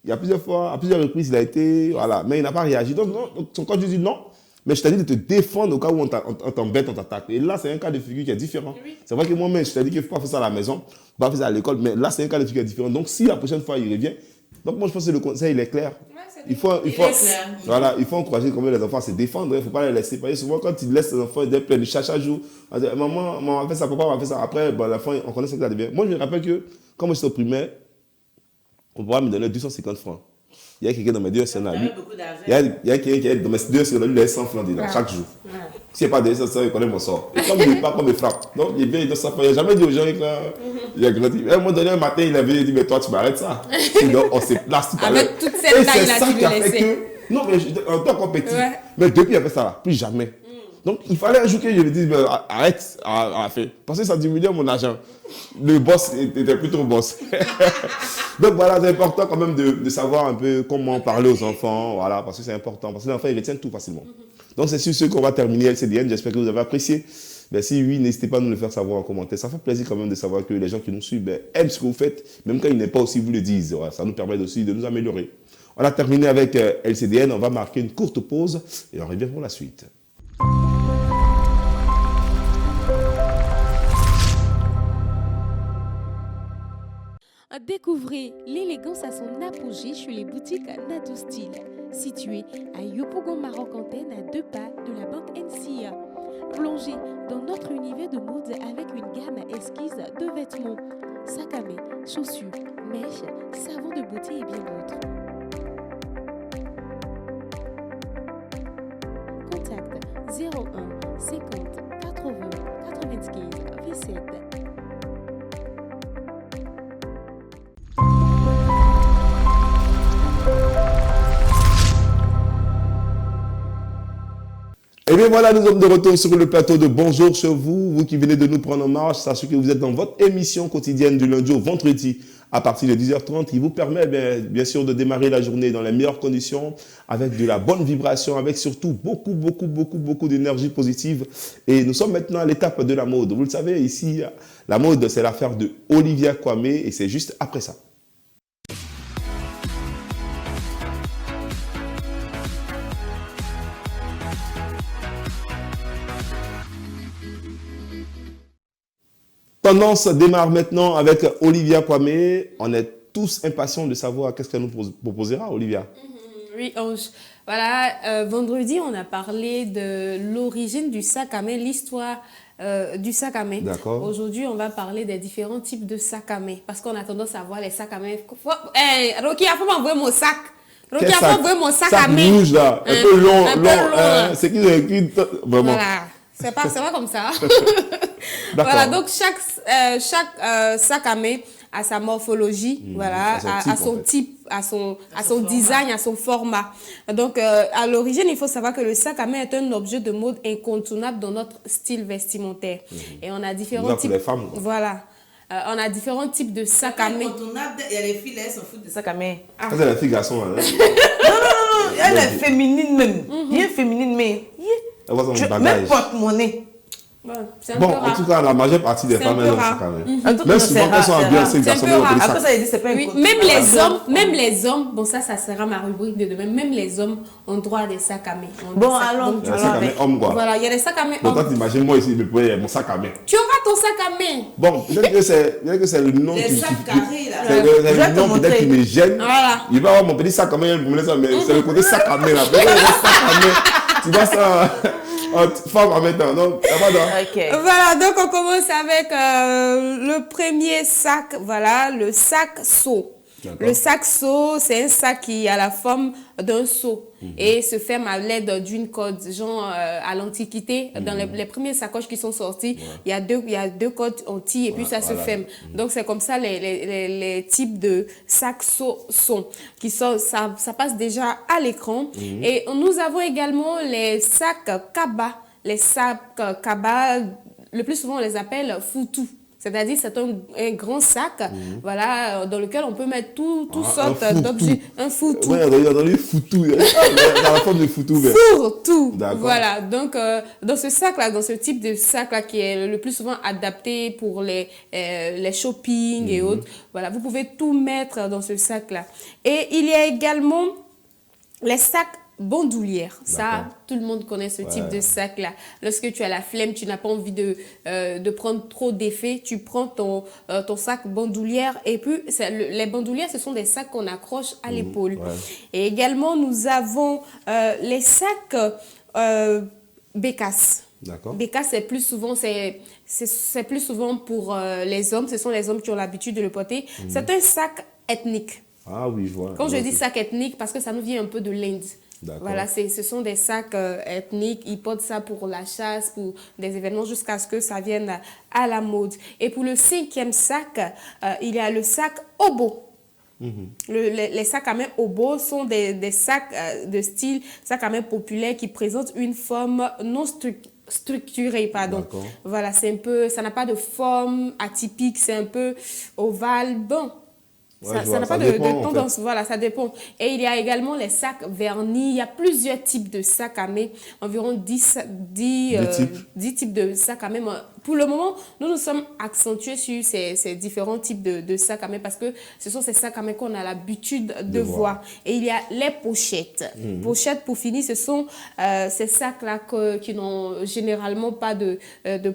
S3: il y a plusieurs fois, à plusieurs reprises, il a été, voilà, mais il n'a pas réagi. Donc, son coach lui dit non, mais je t'ai dit de te défendre au cas où on t'embête, on t'attaque. Et là, c'est un cas de figure qui est différent. Oui. C'est vrai que moi-même, je t'ai dit qu'il ne faut pas faire ça à la maison, il ne faut pas faire ça à l'école, mais là, c'est un cas de figure différent. Donc, si la prochaine fois, il revient, donc moi, je pense que le conseil, il est clair. Ouais, il faut encourager quand même les enfants à se défendre, il ne faut pas les laisser. Parce que souvent, quand ils laissent les enfants, ils plein de chacha jour, maman, on va faire ça, papa, on va faire ça. Après, bon, l'enfant, on connaît ce que ça devient. Moi, je me rappelle que, quand moi, j'étais au primaire, on pourra me donner 250 francs. Il y a quelqu'un dans mes 2 scénarios. Il y a quelqu'un qui est dans mes 2 scénarios, il a 100 francs dedans, chaque jour. S'il n'y a pas de ça, il connaît mon sort. Et comme il n'est pas, comme il frappe. Donc, il vient, il donne 100 francs. Il n'a jamais dit aux gens qu'il a grandi. À un moment donné, un matin, il avait dit, mais toi, tu m'arrêtes ça. Sinon, on se place tout à l'heure.
S4: Avec toute cette taille-là, tu le laissais.
S3: Non, mais en tant qu'on petit. Ouais. Mais depuis, il a fait ça là, plus jamais. Donc, il fallait un jour que je lui dise, arrête à faire. Parce que ça diminuait mon argent. Le boss était plutôt boss. Donc, voilà, c'est important quand même de savoir un peu comment parler aux enfants. Voilà, parce que c'est important. Parce que les enfants, ils retiennent tout facilement. Donc, c'est sur ce qu'on va terminer LCDN. J'espère que vous avez apprécié. Ben, si oui, n'hésitez pas à nous le faire savoir en commentaire. Ça fait plaisir quand même de savoir que les gens qui nous suivent aiment ce que vous faites. Même quand ils n'aiment pas aussi, vous le disent. Voilà, ça nous permet aussi de nous améliorer. On a terminé avec LCDN. On va marquer une courte pause et on revient pour la suite.
S4: Découvrez l'élégance à son apogée chez les boutiques Nado Style, situées à Yopougon Maroc Antenne à 2 pas de la banque NCA. Plongez dans notre univers de mode avec une gamme esquisse de vêtements, sacs à main, chaussures, mèches, savons de beauté et bien d'autres. Contact 01 50 80 95 27.
S3: Et bien voilà, nous sommes de retour sur le plateau de Bonjour sur vous, vous qui venez de nous prendre en marche. Sachez que vous êtes dans votre émission quotidienne du lundi au vendredi à partir de 10h30 qui vous permet bien sûr de démarrer la journée dans les meilleures conditions, avec de la bonne vibration, avec surtout beaucoup d'énergie positive. Et nous sommes maintenant à l'étape de la mode. Vous le savez, ici, la mode, c'est l'affaire de Olivia Kwame et c'est juste après ça. Tendance démarre maintenant avec Olivia Kwame. On est tous impatients de savoir qu'est-ce qu'elle nous proposera, Olivia.
S4: Oui, voilà, vendredi, on a parlé de l'origine du sac à main, l'histoire du sac à main.
S3: D'accord.
S4: Aujourd'hui, on va parler des différents types de sacs à main. Parce qu'on a tendance à voir les sacs à main. Rokia, faut m'envoyer mon sac. Rokia, faut m'envoyer mon sac à main.
S3: Rouge, là, un peu long. C'est qu'ils ont écrit vraiment.
S4: Voilà. C'est pas comme ça. Voilà, donc chaque sac à main a sa morphologie, voilà, à son type, à son design, à son format. Donc, à l'origine, il faut savoir que le sac à main est un objet de mode incontournable dans notre style vestimentaire. Et on a différents types.
S3: Les femmes, quoi.
S4: Voilà. On a différents types de sacs à main.
S2: Incontournable, il y a les filles, elles s'en foutent de sac à main.
S3: Ça, c'est la fille garçon. Hein.
S2: Non, elle est féminine même. Il est féminine, mais même porte-monnaie.
S3: Bon, en tout cas, la majeure partie des femmes, elles ont sac à main. Même souvent, elles sont ambiancées, les garçons,
S2: après ça, il dit c'est pas
S4: oui, même les hommes, bon ça sera ma rubrique de demain, même les hommes ont droit à des sacs à main.
S2: Bon, alors,
S3: il y a des sacs à main hommes, quoi.
S4: Voilà, il y a des sacs à main
S3: hommes. Donc, t'imagines, moi ici, il y a mon sac à main.
S4: Tu auras ton sac à main.
S3: Bon, peut-être que c'est le nom qui...
S2: sacs carrés, là.
S3: C'est le nom peut-être qui me gêne.
S4: Voilà.
S3: Il va avoir mon petit sac à main, mais c'est le côté sac à main, là. Sac à main, tu vois ça... Femme en même temps, donc
S2: okay.
S4: Voilà, donc on commence avec le premier sac, voilà, le sac seau. Le sac seau, c'est un sac qui a la forme d'un seau et se ferme à l'aide d'une corde. Genre, à l'Antiquité, dans les premières sacoches qui sont sorties, il y a deux cordes en tille et puis ça se ferme. Donc, c'est comme ça les types de sacs seau sont. Ça passe déjà à l'écran. Et nous avons également les sacs kaba. Les sacs kaba, le plus souvent, on les appelle foutou. C'est-à-dire, c'est un grand sac, voilà, dans lequel on peut mettre toutes sortes d'objets. Un fourre-tout.
S3: Ouais, dans les fourre-tout. Dans la forme de fourre-tout.
S4: Fourre-tout. Voilà. Donc, dans ce sac-là, dans ce type de sac-là, qui est le plus souvent adapté pour les shopping et autres, voilà, vous pouvez tout mettre dans ce sac-là. Et il y a également les sacs bandoulières. Ça, tout le monde connaît ce type de sac-là. Lorsque tu as la flemme, tu n'as pas envie de prendre trop d'effets, tu prends ton sac bandoulière. Et puis, les bandoulières, ce sont des sacs qu'on accroche à l'épaule. Et également, nous avons les sacs bécasses. Bécasse, c'est plus souvent pour les hommes. Ce sont les hommes qui ont l'habitude de le porter. C'est un sac ethnique.
S3: Ah oui, je vois.
S4: Quand je dis sac ethnique, parce que ça nous vient un peu de l'Inde. Voilà, ce sont des sacs ethniques. Ils portent ça pour la chasse, pour des événements, jusqu'à ce que ça vienne à la mode. Et pour le 5e sac, il y a le sac obo. Les sacs à main obo sont des sacs de style sac à main populaire qui présentent une forme non structurée, pardon. Voilà, c'est un peu, ça n'a pas de forme atypique, c'est un peu ovale. Bon. Ça n'a pas de tendance, voilà, ça dépend. Et il y a également les sacs vernis. Il y a plusieurs types de sacs à main, environ 10 types de sacs à main. Pour le moment, nous sommes accentués sur ces différents types de sacs à main parce que ce sont ces sacs à main qu'on a l'habitude de voir. Et il y a les pochettes. Pochettes, pour finir, ce sont ces sacs-là qui n'ont généralement pas de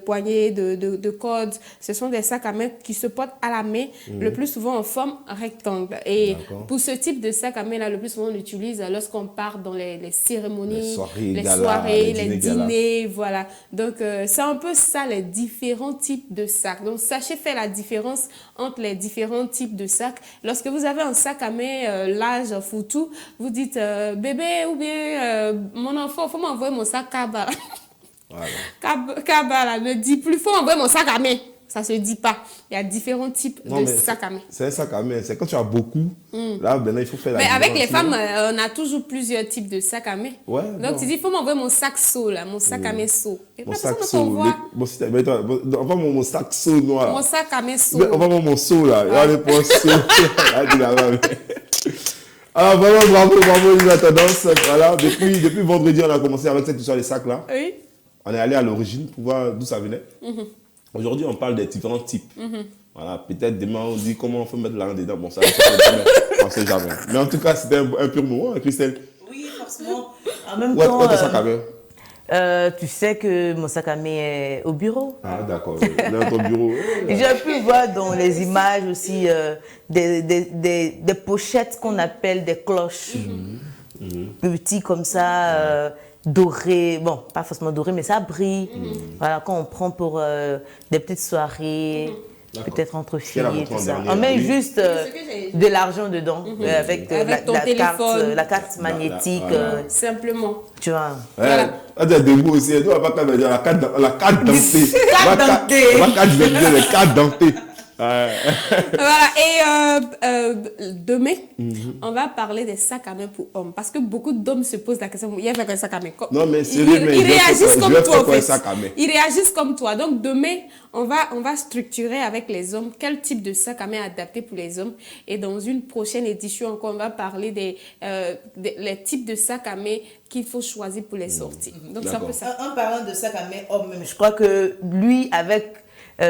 S4: poignée, de corde. Ce sont des sacs à main qui se portent à la main, le plus souvent en forme rectangle. Et pour ce type de sac à main là, le plus souvent on l'utilise lorsqu'on part dans les cérémonies, les soirées, les dîners, voilà. Donc c'est un peu ça les différents types de sacs. Donc sachez faire la différence entre les différents types de sacs. Lorsque vous avez un sac à main large, fourre-tout, vous dites bébé ou bien mon enfant, faut m'envoyer mon sac Kaba. Kaba là, ne dit plus, faut m'envoyer mon sac à main. Ça se dit pas. Il y a différents types de sacs à main. C'est un sac à main. C'est quand tu as beaucoup, là, maintenant, il faut faire la différence. Mais avec les femmes, on a toujours plusieurs types de sacs à main. Donc, tu dis, il faut m'envoyer mon sac seau, là, mon sac à main seau. Et mon sac seau. Envoie mon sac seau noir. Mon sac à main seau. Envoie mon seau, là. Là, les points seau. Alors, vraiment, bravo, la tendance. Voilà, depuis vendredi, on a commencé avec cette histoire des sacs, là. Oui. On est allé à l'origine pour voir d'où ça venait. Aujourd'hui, on parle des différents types. Voilà, peut-être demain, on dit comment on peut mettre l'argent dedans. Bon, ça, on ne sait jamais. Mais en tout cas, c'était un pur moment, hein, Christelle. Oui, forcément. En même temps, ton sac à main. Tu sais que mon sac à main est au bureau. Ah, d'accord. Dans ton bureau. J'ai pu voir dans les images aussi des pochettes qu'on appelle des cloches. Petits comme ça. Doré, bon, pas forcément doré, mais ça brille. Voilà, quand on prend pour des petites soirées, peut-être entre filles et tout ça. On met juste de l'argent dedans, avec la carte magnétique. Simplement. Tu vois. Voilà. Des mots aussi, la carte dentée. La carte dentée. Voilà, et demain, on va parler des sacs à main pour hommes. Parce que beaucoup d'hommes se posent la question, il y a un sac à main. Non, mais ils réagissent comme toi, en fait. Ils réagissent comme toi. Donc, demain, on va structurer avec les hommes quel type de sac à main adapté pour les hommes. Et dans une prochaine édition, encore, on va parler des types de sacs à main qu'il faut choisir pour les sorties. Donc, c'est un peu ça. En parlant de sac à main homme, je crois que lui, avec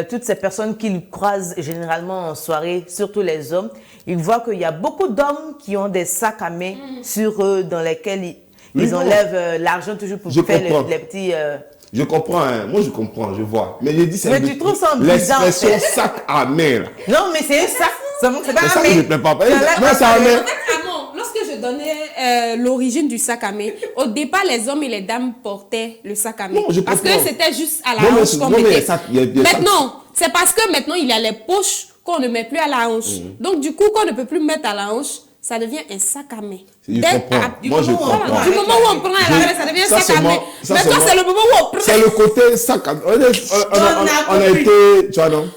S4: toutes ces personnes qu'il croise généralement en soirée, surtout les hommes, il voit qu'il y a beaucoup d'hommes qui ont des sacs à main sur eux dans lesquels ils enlèvent l'argent toujours pour faire les petits... Je comprends, hein. Moi je comprends, je vois. Mais je dis c'est tu trouves ça bizarre, l'expression sac à main. Non, mais c'est un sac. C'est pas un main. Je ne peux pas. Non, c'est un main. Lorsque je donnais l'origine du sac à main, au départ, les hommes et les dames portaient le sac à main. Non, parce que c'était juste à la hanche qu'on mettait. Maintenant, c'est parce que maintenant, il y a les poches qu'on ne met plus à la hanche. Donc, du coup, qu'on ne peut plus mettre à la hanche, ça devient un sac à main. Moi, je comprends. Du moment où on prend à la main, ça devient un sac à main. Maintenant, c'est le moment où on prend. C'est le côté sac à main. On a été, tu vois, non?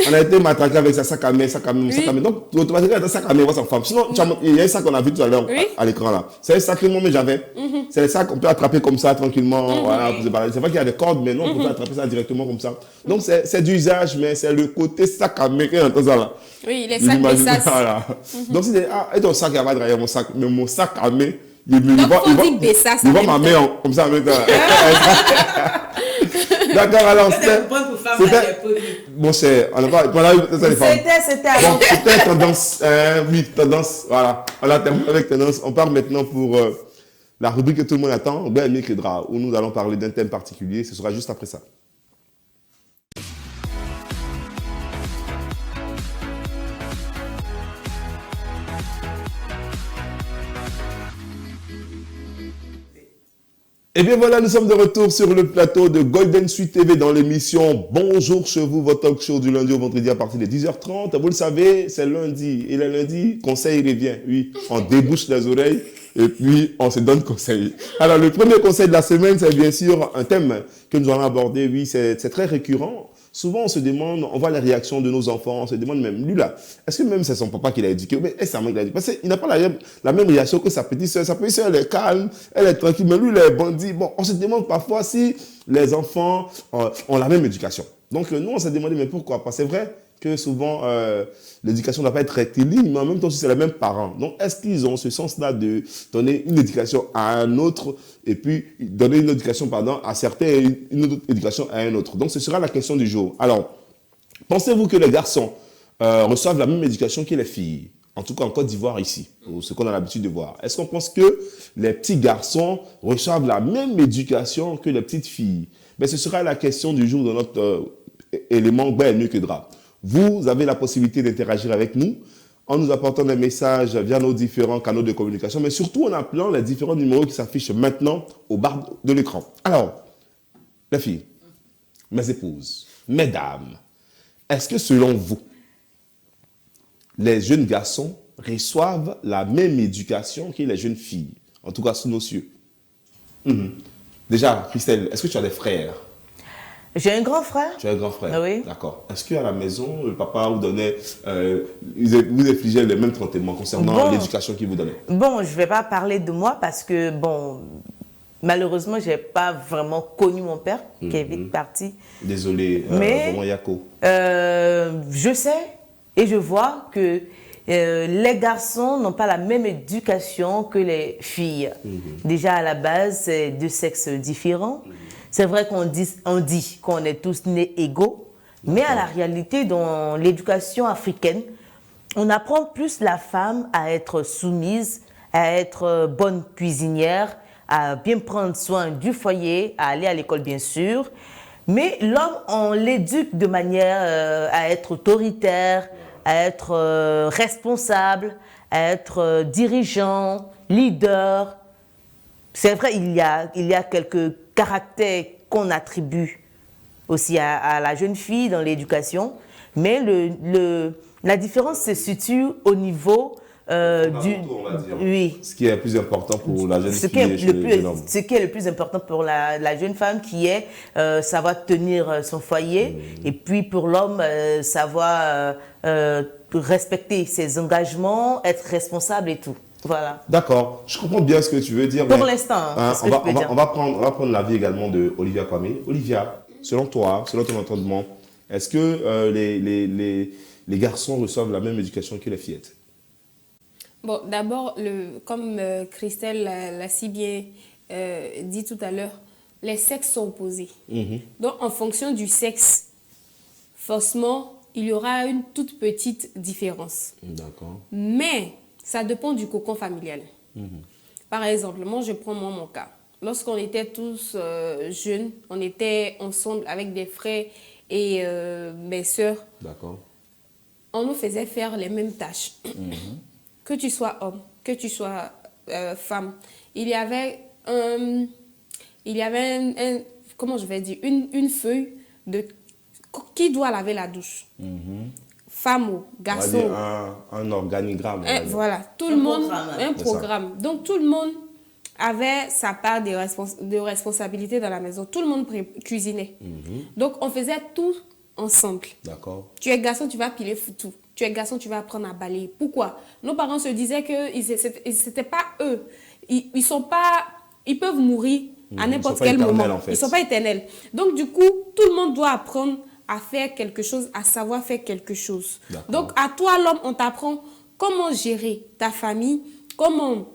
S3: On a été matraqué avec sa sac à main, sac à main, sac à main. Donc, automatiquement, il y a un sac à main, sa femme. Sinon, il y a un sac qu'on a vu tout à l'heure à l'écran là. C'est un sac que moi j'avais. C'est un sac qu'on peut attraper comme ça, tranquillement. Voilà, c'est vrai qu'il y a des cordes, mais non, on peut attraper ça directement comme ça. Donc, c'est d'usage, mais c'est le côté sac à main qu'on entend ça là.
S4: Oui, les sacs de sas.
S3: Voilà. Donc, si et ton sac, il y a pas derrière mon sac, mais mon sac à main, il va ma main comme ça en même temps. D'accord, alors c'était. Bon, c'est. On n'a pas. Voilà, c'était tendance. Oui, tendance. Voilà. On a terminé avec tendance. On part maintenant pour la rubrique que tout le monde attend, Ben Mieux que Drap, où nous allons parler d'un thème particulier. Ce sera juste après ça. Et bien voilà, nous sommes de retour sur le plateau de Golden Suite TV dans l'émission Bonjour chez vous, votre talk show du lundi au vendredi à partir de 10h30. Vous le savez, c'est lundi. Et le lundi, conseil revient. Oui, on débouche les oreilles et puis on se donne conseil. Alors, le premier conseil de la semaine, c'est bien sûr un thème que nous allons aborder. Oui, c'est très récurrent. Souvent, on se demande, on voit les réactions de nos enfants, on se demande même, lui là, est-ce que même c'est son papa qui l'a éduqué? Mais est-ce que c'est moi qui l'a éduqué? Parce qu'il n'a pas la même réaction que sa petite soeur. Sa petite soeur, elle est calme, elle est tranquille, mais lui, il est bandit. Bon, on se demande parfois si les enfants ont la même éducation. Donc, nous, on s'est demandé, mais pourquoi? Parce que c'est vrai que souvent, l'éducation ne doit pas être rectiligne, mais en même temps, c'est les mêmes parents. Donc, est-ce qu'ils ont ce sens-là de donner une éducation à un autre et puis donner une éducation, à certains et une autre éducation à un autre? Donc, ce sera la question du jour. Alors, pensez-vous que les garçons reçoivent la même éducation que les filles? En tout cas, en Côte d'Ivoire, ici, ce qu'on a l'habitude de voir. Est-ce qu'on pense que les petits garçons reçoivent la même éducation que les petites filles? Mais ce sera la question du jour de notre élément Ben Mieux que Drap. Vous avez la possibilité d'interagir avec nous en nous apportant des messages via nos différents canaux de communication, mais surtout en appelant les différents numéros qui s'affichent maintenant au bas de l'écran. Alors, les filles, mes épouses, mesdames, est-ce que selon vous, les jeunes garçons reçoivent la même éducation que les jeunes filles, en tout cas sous nos cieux? Déjà, Christelle, est-ce que tu as des frères?
S2: J'ai un grand frère.
S3: Tu as un grand frère?
S2: Oui.
S3: D'accord. Est-ce qu'à la maison, le papa vous donnait, vous infligeait les mêmes traitements concernant l'éducation qu'il vous donnait?
S2: Bon, je ne vais pas parler de moi parce que, bon, malheureusement, je n'ai pas vraiment connu mon père qui est vite parti.
S3: Désolé,
S2: mais
S3: vraiment Yako.
S2: Je sais et je vois que les garçons n'ont pas la même éducation que les filles. Déjà, à la base, c'est deux sexes différents. C'est vrai qu'on dit qu'on est tous nés égaux, mais à la réalité, dans l'éducation africaine, on apprend plus la femme à être soumise, à être bonne cuisinière, à bien prendre soin du foyer, à aller à l'école bien sûr. Mais l'homme, on l'éduque de manière à être autoritaire, à être responsable, à être dirigeant, leader. C'est vrai, il y a quelques caractères qu'on attribue aussi à la jeune fille dans l'éducation, mais la différence se situe au niveau
S3: oui. Ce qui est le plus important pour la jeune fille
S2: ce qui est le plus important pour la jeune femme, qui est savoir tenir son foyer, et puis pour l'homme, savoir respecter ses engagements, être responsable et tout. Voilà.
S3: D'accord, je comprends bien ce que tu veux dire.
S2: Pour l'instant,
S3: on va prendre l'avis également de Olivia Kwame. Olivia, selon toi, selon ton entendement, est-ce que les garçons reçoivent la même éducation que les fillettes?
S4: Bon, d'abord, comme Christelle l'a si bien dit tout à l'heure, les sexes sont opposés. Donc, en fonction du sexe, forcément, il y aura une toute petite différence. D'accord. Mais ça dépend du cocon familial. Par exemple, moi, je prends mon cas. Lorsqu'on était tous jeunes, on était ensemble avec des frères et mes sœurs. D'accord. On nous faisait faire les mêmes tâches. Que tu sois homme, que tu sois femme. Il y avait comment je vais dire, une feuille de qui doit laver la douche. Femme ou garçon.
S3: Un organigramme.
S4: Voilà, tout le monde, un programme. Donc tout le monde avait sa part de responsabilité dans la maison. Tout le monde cuisinait. Donc on faisait tout ensemble.
S3: D'accord.
S4: Tu es garçon, tu vas piler foutou. Tu es garçon, tu vas apprendre à balayer. Pourquoi? Nos parents se disaient que c'était pas eux. Ils sont pas... Ils peuvent mourir à n'importe quel moment. En fait. Ils ne sont pas éternels. Donc, du coup, tout le monde doit apprendre à faire quelque chose, à savoir faire quelque chose. Donc, à toi, l'homme, on t'apprend comment gérer ta famille, comment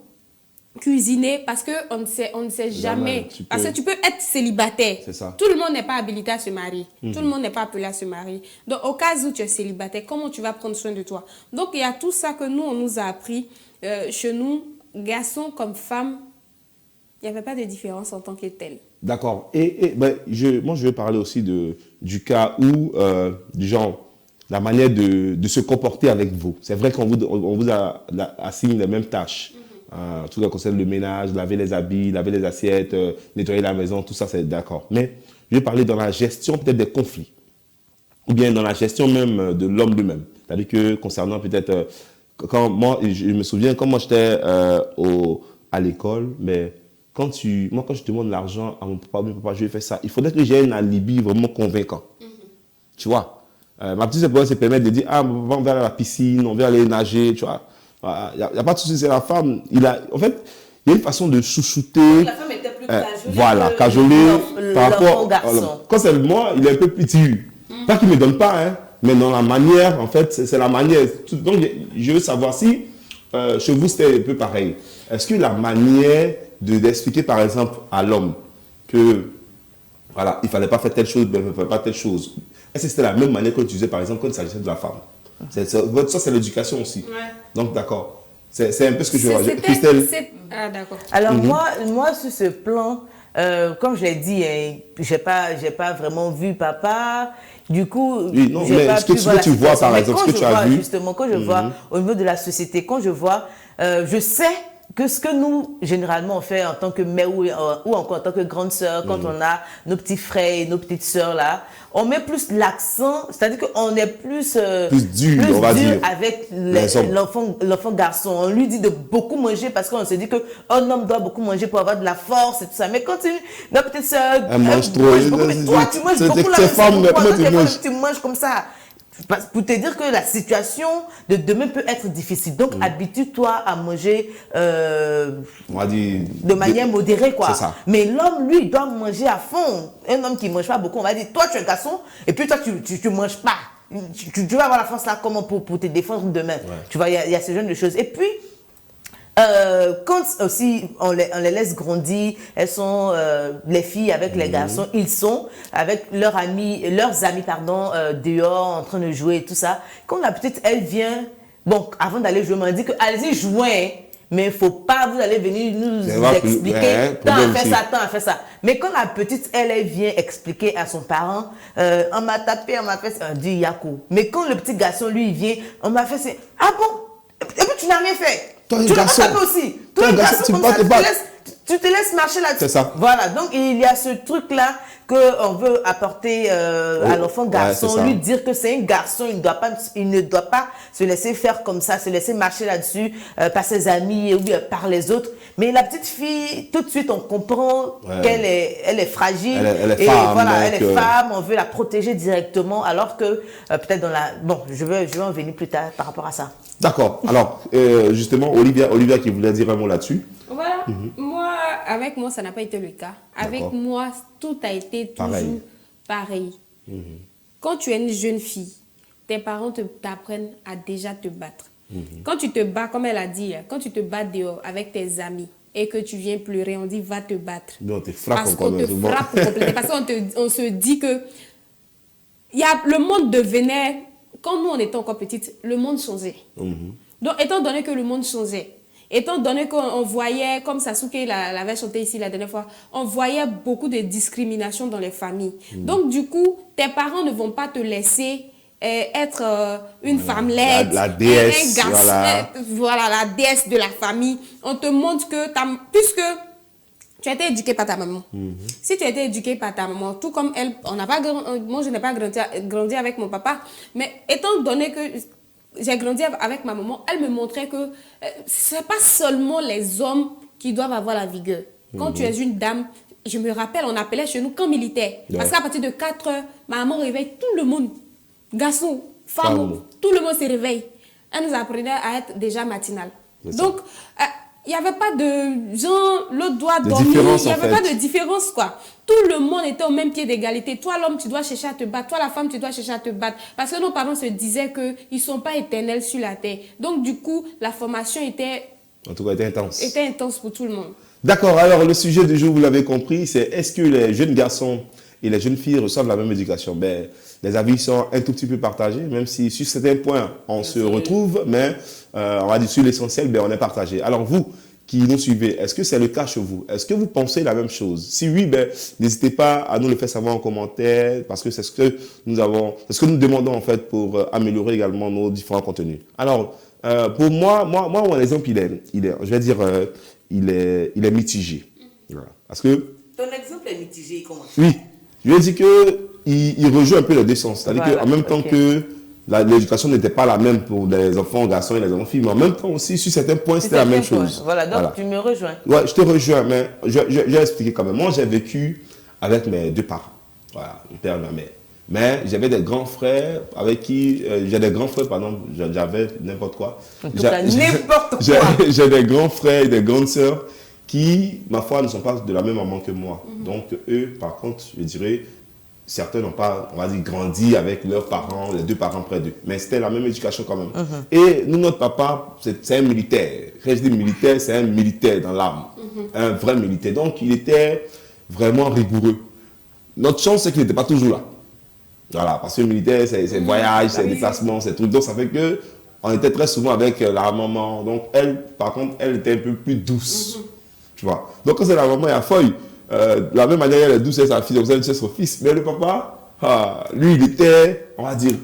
S4: cuisiner, parce qu'on ne sait jamais. Parce que tu peux être célibataire.
S3: C'est ça.
S4: Tout le monde n'est pas habilité à se marier. Tout le monde n'est pas appelé à se marier. Donc, au cas où tu es célibataire, comment tu vas prendre soin de toi? Donc, il y a tout ça que nous, on nous a appris. Chez nous, garçons comme femmes, il n'y avait pas de différence en tant que tel.
S3: D'accord. Et moi, je veux parler aussi du cas où, la manière de se comporter avec vous. C'est vrai qu'on vous assigne les mêmes tâches. Tout ce qui concerne le ménage, laver les habits, laver les assiettes, nettoyer la maison, tout ça, c'est d'accord. Mais je vais parler dans la gestion peut-être des conflits. Ou bien dans la gestion même de l'homme lui-même. C'est-à-dire que concernant peut-être... quand moi, je me souviens, quand moi j'étais à l'école, mais... Quand je demande l'argent à mon papa, je vais faire ça. Il faudrait que j'ai un alibi vraiment convaincant. Tu vois, ma petite sœur pourrait se permettre de dire, on va aller à la piscine, on va aller nager, tu vois. Il n'y a pas de souci, c'est la femme. En fait, il y a une façon de chouchouter.
S2: La femme était plus cajolée.
S3: Voilà, cajolée par rapport
S2: garçon.
S3: Quand c'est moi, il est un peu petit. Pas qu'il ne me donne pas, hein, mais dans la manière, en fait, c'est la manière. Donc, je veux savoir si chez vous, c'était un peu pareil. Est-ce que la manière d'expliquer par exemple à l'homme que voilà, il ne fallait pas faire telle chose, il ne fallait pas telle chose. Est-ce que c'était la même manière que tu disais par exemple quand il s'agissait de la femme? Ça, c'est l'éducation aussi. Ouais. Donc d'accord. C'est un peu ce que je vois. Christelle.
S4: Ah d'accord.
S2: Alors moi sur ce plan, comme je l'ai dit, j'ai pas vraiment vu papa. Du coup,
S3: oui, non, mais ce que tu vois par exemple, ce que tu as vu.
S2: Justement, quand je vois au niveau de la société, quand je vois, je sais que ce que nous, généralement, on fait en tant que mère ou encore en tant que grande sœur, quand on a nos petits frères et nos petites sœurs là, on met plus l'accent, c'est-à-dire qu'on est plus
S3: dur, on va dire,
S2: avec l'enfant garçon. On lui dit de beaucoup manger parce qu'on se dit qu'un homme doit beaucoup manger pour avoir de la force et tout ça. Mais quand notre petite sœur,
S3: elle mange trop,
S2: mais toi, tu manges beaucoup là, tu manges comme ça. Pour te dire que la situation de demain peut être difficile. Donc, habitue-toi à manger
S3: on va dire,
S2: de manière modérée, quoi.
S3: Ça.
S2: Mais l'homme, lui, doit manger à fond. Un homme qui ne mange pas beaucoup, on va dire, toi, tu es un garçon, et puis toi, tu ne manges pas. Tu vas avoir la force là, comment pour te défendre demain. Ouais. Tu vois, il y a ce genre de choses. Et puis, quand aussi on les laisse grandir, elles sont les filles avec les garçons, ils sont avec leurs amis dehors en train de jouer et tout ça. Quand la petite elle vient, bon avant d'aller jouer, on m'a dit que allez-y jouer, mais il faut pas vous allez venir nous expliquer tant à faire ça, tant à faire ça. Mais quand la petite elle vient expliquer à son parent, on m'a tapé, on m'a fait ça, on dit Yakou. Mais quand le petit garçon lui vient, on m'a fait ça, ah bon? Et puis tu n'as rien fait.
S3: Toi,
S2: tu n'as pas tapé aussi. Toi, un garçon, comme ça, tu te laisses marcher là-dessus.
S3: C'est ça.
S2: Voilà, donc il y a ce truc-là qu'on veut apporter à l'enfant garçon, lui dire que c'est un garçon, il ne doit pas se laisser faire comme ça, se laisser marcher là-dessus par ses amis ou par les autres. Mais la petite fille, tout de suite, on comprend qu'elle est fragile.
S3: Elle est femme.
S2: Voilà, elle est femme, on veut la protéger directement, alors que peut-être dans la... Bon, je vais en venir plus tard par rapport à ça.
S3: D'accord. Alors, justement, Olivia qui voulait dire un mot là-dessus.
S4: Voilà. Avec moi, ça n'a pas été le cas. Avec moi, tout a été toujours pareil. Quand tu es une jeune fille, tes parents t'apprennent à déjà te battre. Quand tu te bats, comme elle a dit, quand tu te bats dehors avec tes amis et que tu viens pleurer, on dit va te battre.
S3: Non, on te frappe
S4: parce qu'on te frappe complètement. Parce qu'on se dit que le monde devenait... Quand nous, on était encore petites, le monde changeait. Donc, étant donné que le monde changeait, étant donné qu'on voyait, comme Sasuke l'avait chanté ici la dernière fois, on voyait beaucoup de discrimination dans les familles. Donc, du coup, tes parents ne vont pas te laisser être une femmelette,
S3: la déesse,
S4: un garçon, voilà, la déesse de la famille. On te montre que, puisque tu as été éduqué par ta maman. Si tu as été éduqué par ta maman, tout comme elle, moi je n'ai pas grandi avec mon papa, mais étant donné que j'ai grandi avec ma maman, elle me montrait que ce n'est pas seulement les hommes qui doivent avoir la vigueur. Quand tu es une dame, je me rappelle, on appelait chez nous camp militaire.
S3: Ouais.
S4: Parce qu'à partir de 4 heures, ma maman réveille tout le monde. Garçons, femmes, tout le monde se réveille. Elle nous apprenait à être déjà matinale. Donc, il n'y avait pas de genre, l'autre doit dormir. Il n'y avait pas de différence, quoi. Tout le monde était au même pied d'égalité. Toi, l'homme, tu dois chercher à te battre. Toi, la femme, tu dois chercher à te battre. Parce que nos parents se disaient qu'ils ne sont pas éternels sur la terre. Donc, du coup, la formation était...
S3: En tout cas, était intense.
S4: Était intense pour tout le monde.
S3: D'accord, alors le sujet du jour, vous l'avez compris, c'est est-ce que les jeunes garçons et les jeunes filles reçoivent la même éducation? Ben, les avis sont un tout petit peu partagés, même si sur certains points, on se retrouve, mais on va dire sur l'essentiel, ben, on est partagé. Alors vous, qui nous suivez, est-ce que c'est le cas chez vous? Est-ce que vous pensez la même chose? Si oui, ben, n'hésitez pas à nous le faire savoir en commentaire, parce que c'est ce que nous avons, c'est ce que nous demandons en fait pour améliorer également nos différents contenus. Alors, pour moi, mon exemple, il est, je vais dire, il est mitigé. Voilà. Parce que...
S2: Ton exemple est mitigé, comment?
S3: Oui, je vais dire qu'il rejoue un peu les deux sens. C'est-à-dire qu'en même temps que l'éducation n'était pas la même pour les enfants garçons et les enfants filles, mais en même temps aussi, sur certains points, c'était la même chose.
S2: Voilà, donc tu me rejoins.
S3: Ouais, je te rejoins, mais je vais expliquer quand même. Moi, j'ai vécu avec mes deux parents, voilà, mon père et ma mère. Mais j'avais des grands frères avec qui, j'ai des grands frères, pardon, j'avais n'importe quoi.
S2: En tout cas, n'importe quoi.
S3: J'ai des grands frères et des grandes sœurs qui, ma foi, ne sont pas de la même maman que moi. Donc, eux, par contre, je dirais, certains n'ont pas, on va dire, grandi avec leurs parents, les deux parents près d'eux. Mais c'était la même éducation quand même. Et nous, notre papa, c'est un militaire. Quand je dis militaire, c'est un militaire dans l'âme. Un vrai militaire. Donc, il était vraiment rigoureux. Notre chance, c'est qu'il n'était pas toujours là. Voilà, parce que le militaire, c'est voyage, c'est déplacement, c'est tout. Donc, ça fait que on était très souvent avec la maman. Donc, elle, par contre, elle était un peu plus douce. Tu vois. Donc, quand c'est la maman, il y a feuille. De la même manière, elle est douce, c'est sa fille, donc elle, c'est son fils. Mais le papa, lui, il était, on va dire,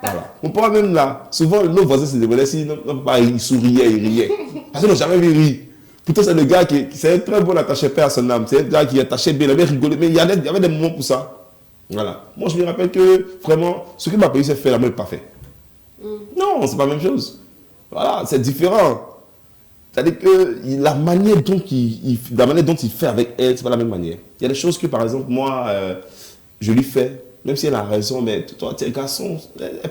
S3: voilà. Mon papa, même là, souvent, nos voisins se demandaient si notre papa, il souriait, il riait. Parce qu'ils n'ont jamais vu rire. Pourtant, c'est le gars qui, c'est un très bon attaché père à son âme. C'est un gars qui attachait bien, il avait rigolé. Mais il y avait des moments pour ça. Voilà. Moi, je me rappelle que, vraiment, ce que ma pays s'est fait, la même pas fait. Non, c'est pas la même chose. Voilà, c'est différent. C'est-à-dire que la manière dont il fait avec elle, c'est pas la même manière. Il y a des choses que, par exemple, moi, je lui fais, même si elle a raison, mais toi, tu es garçon,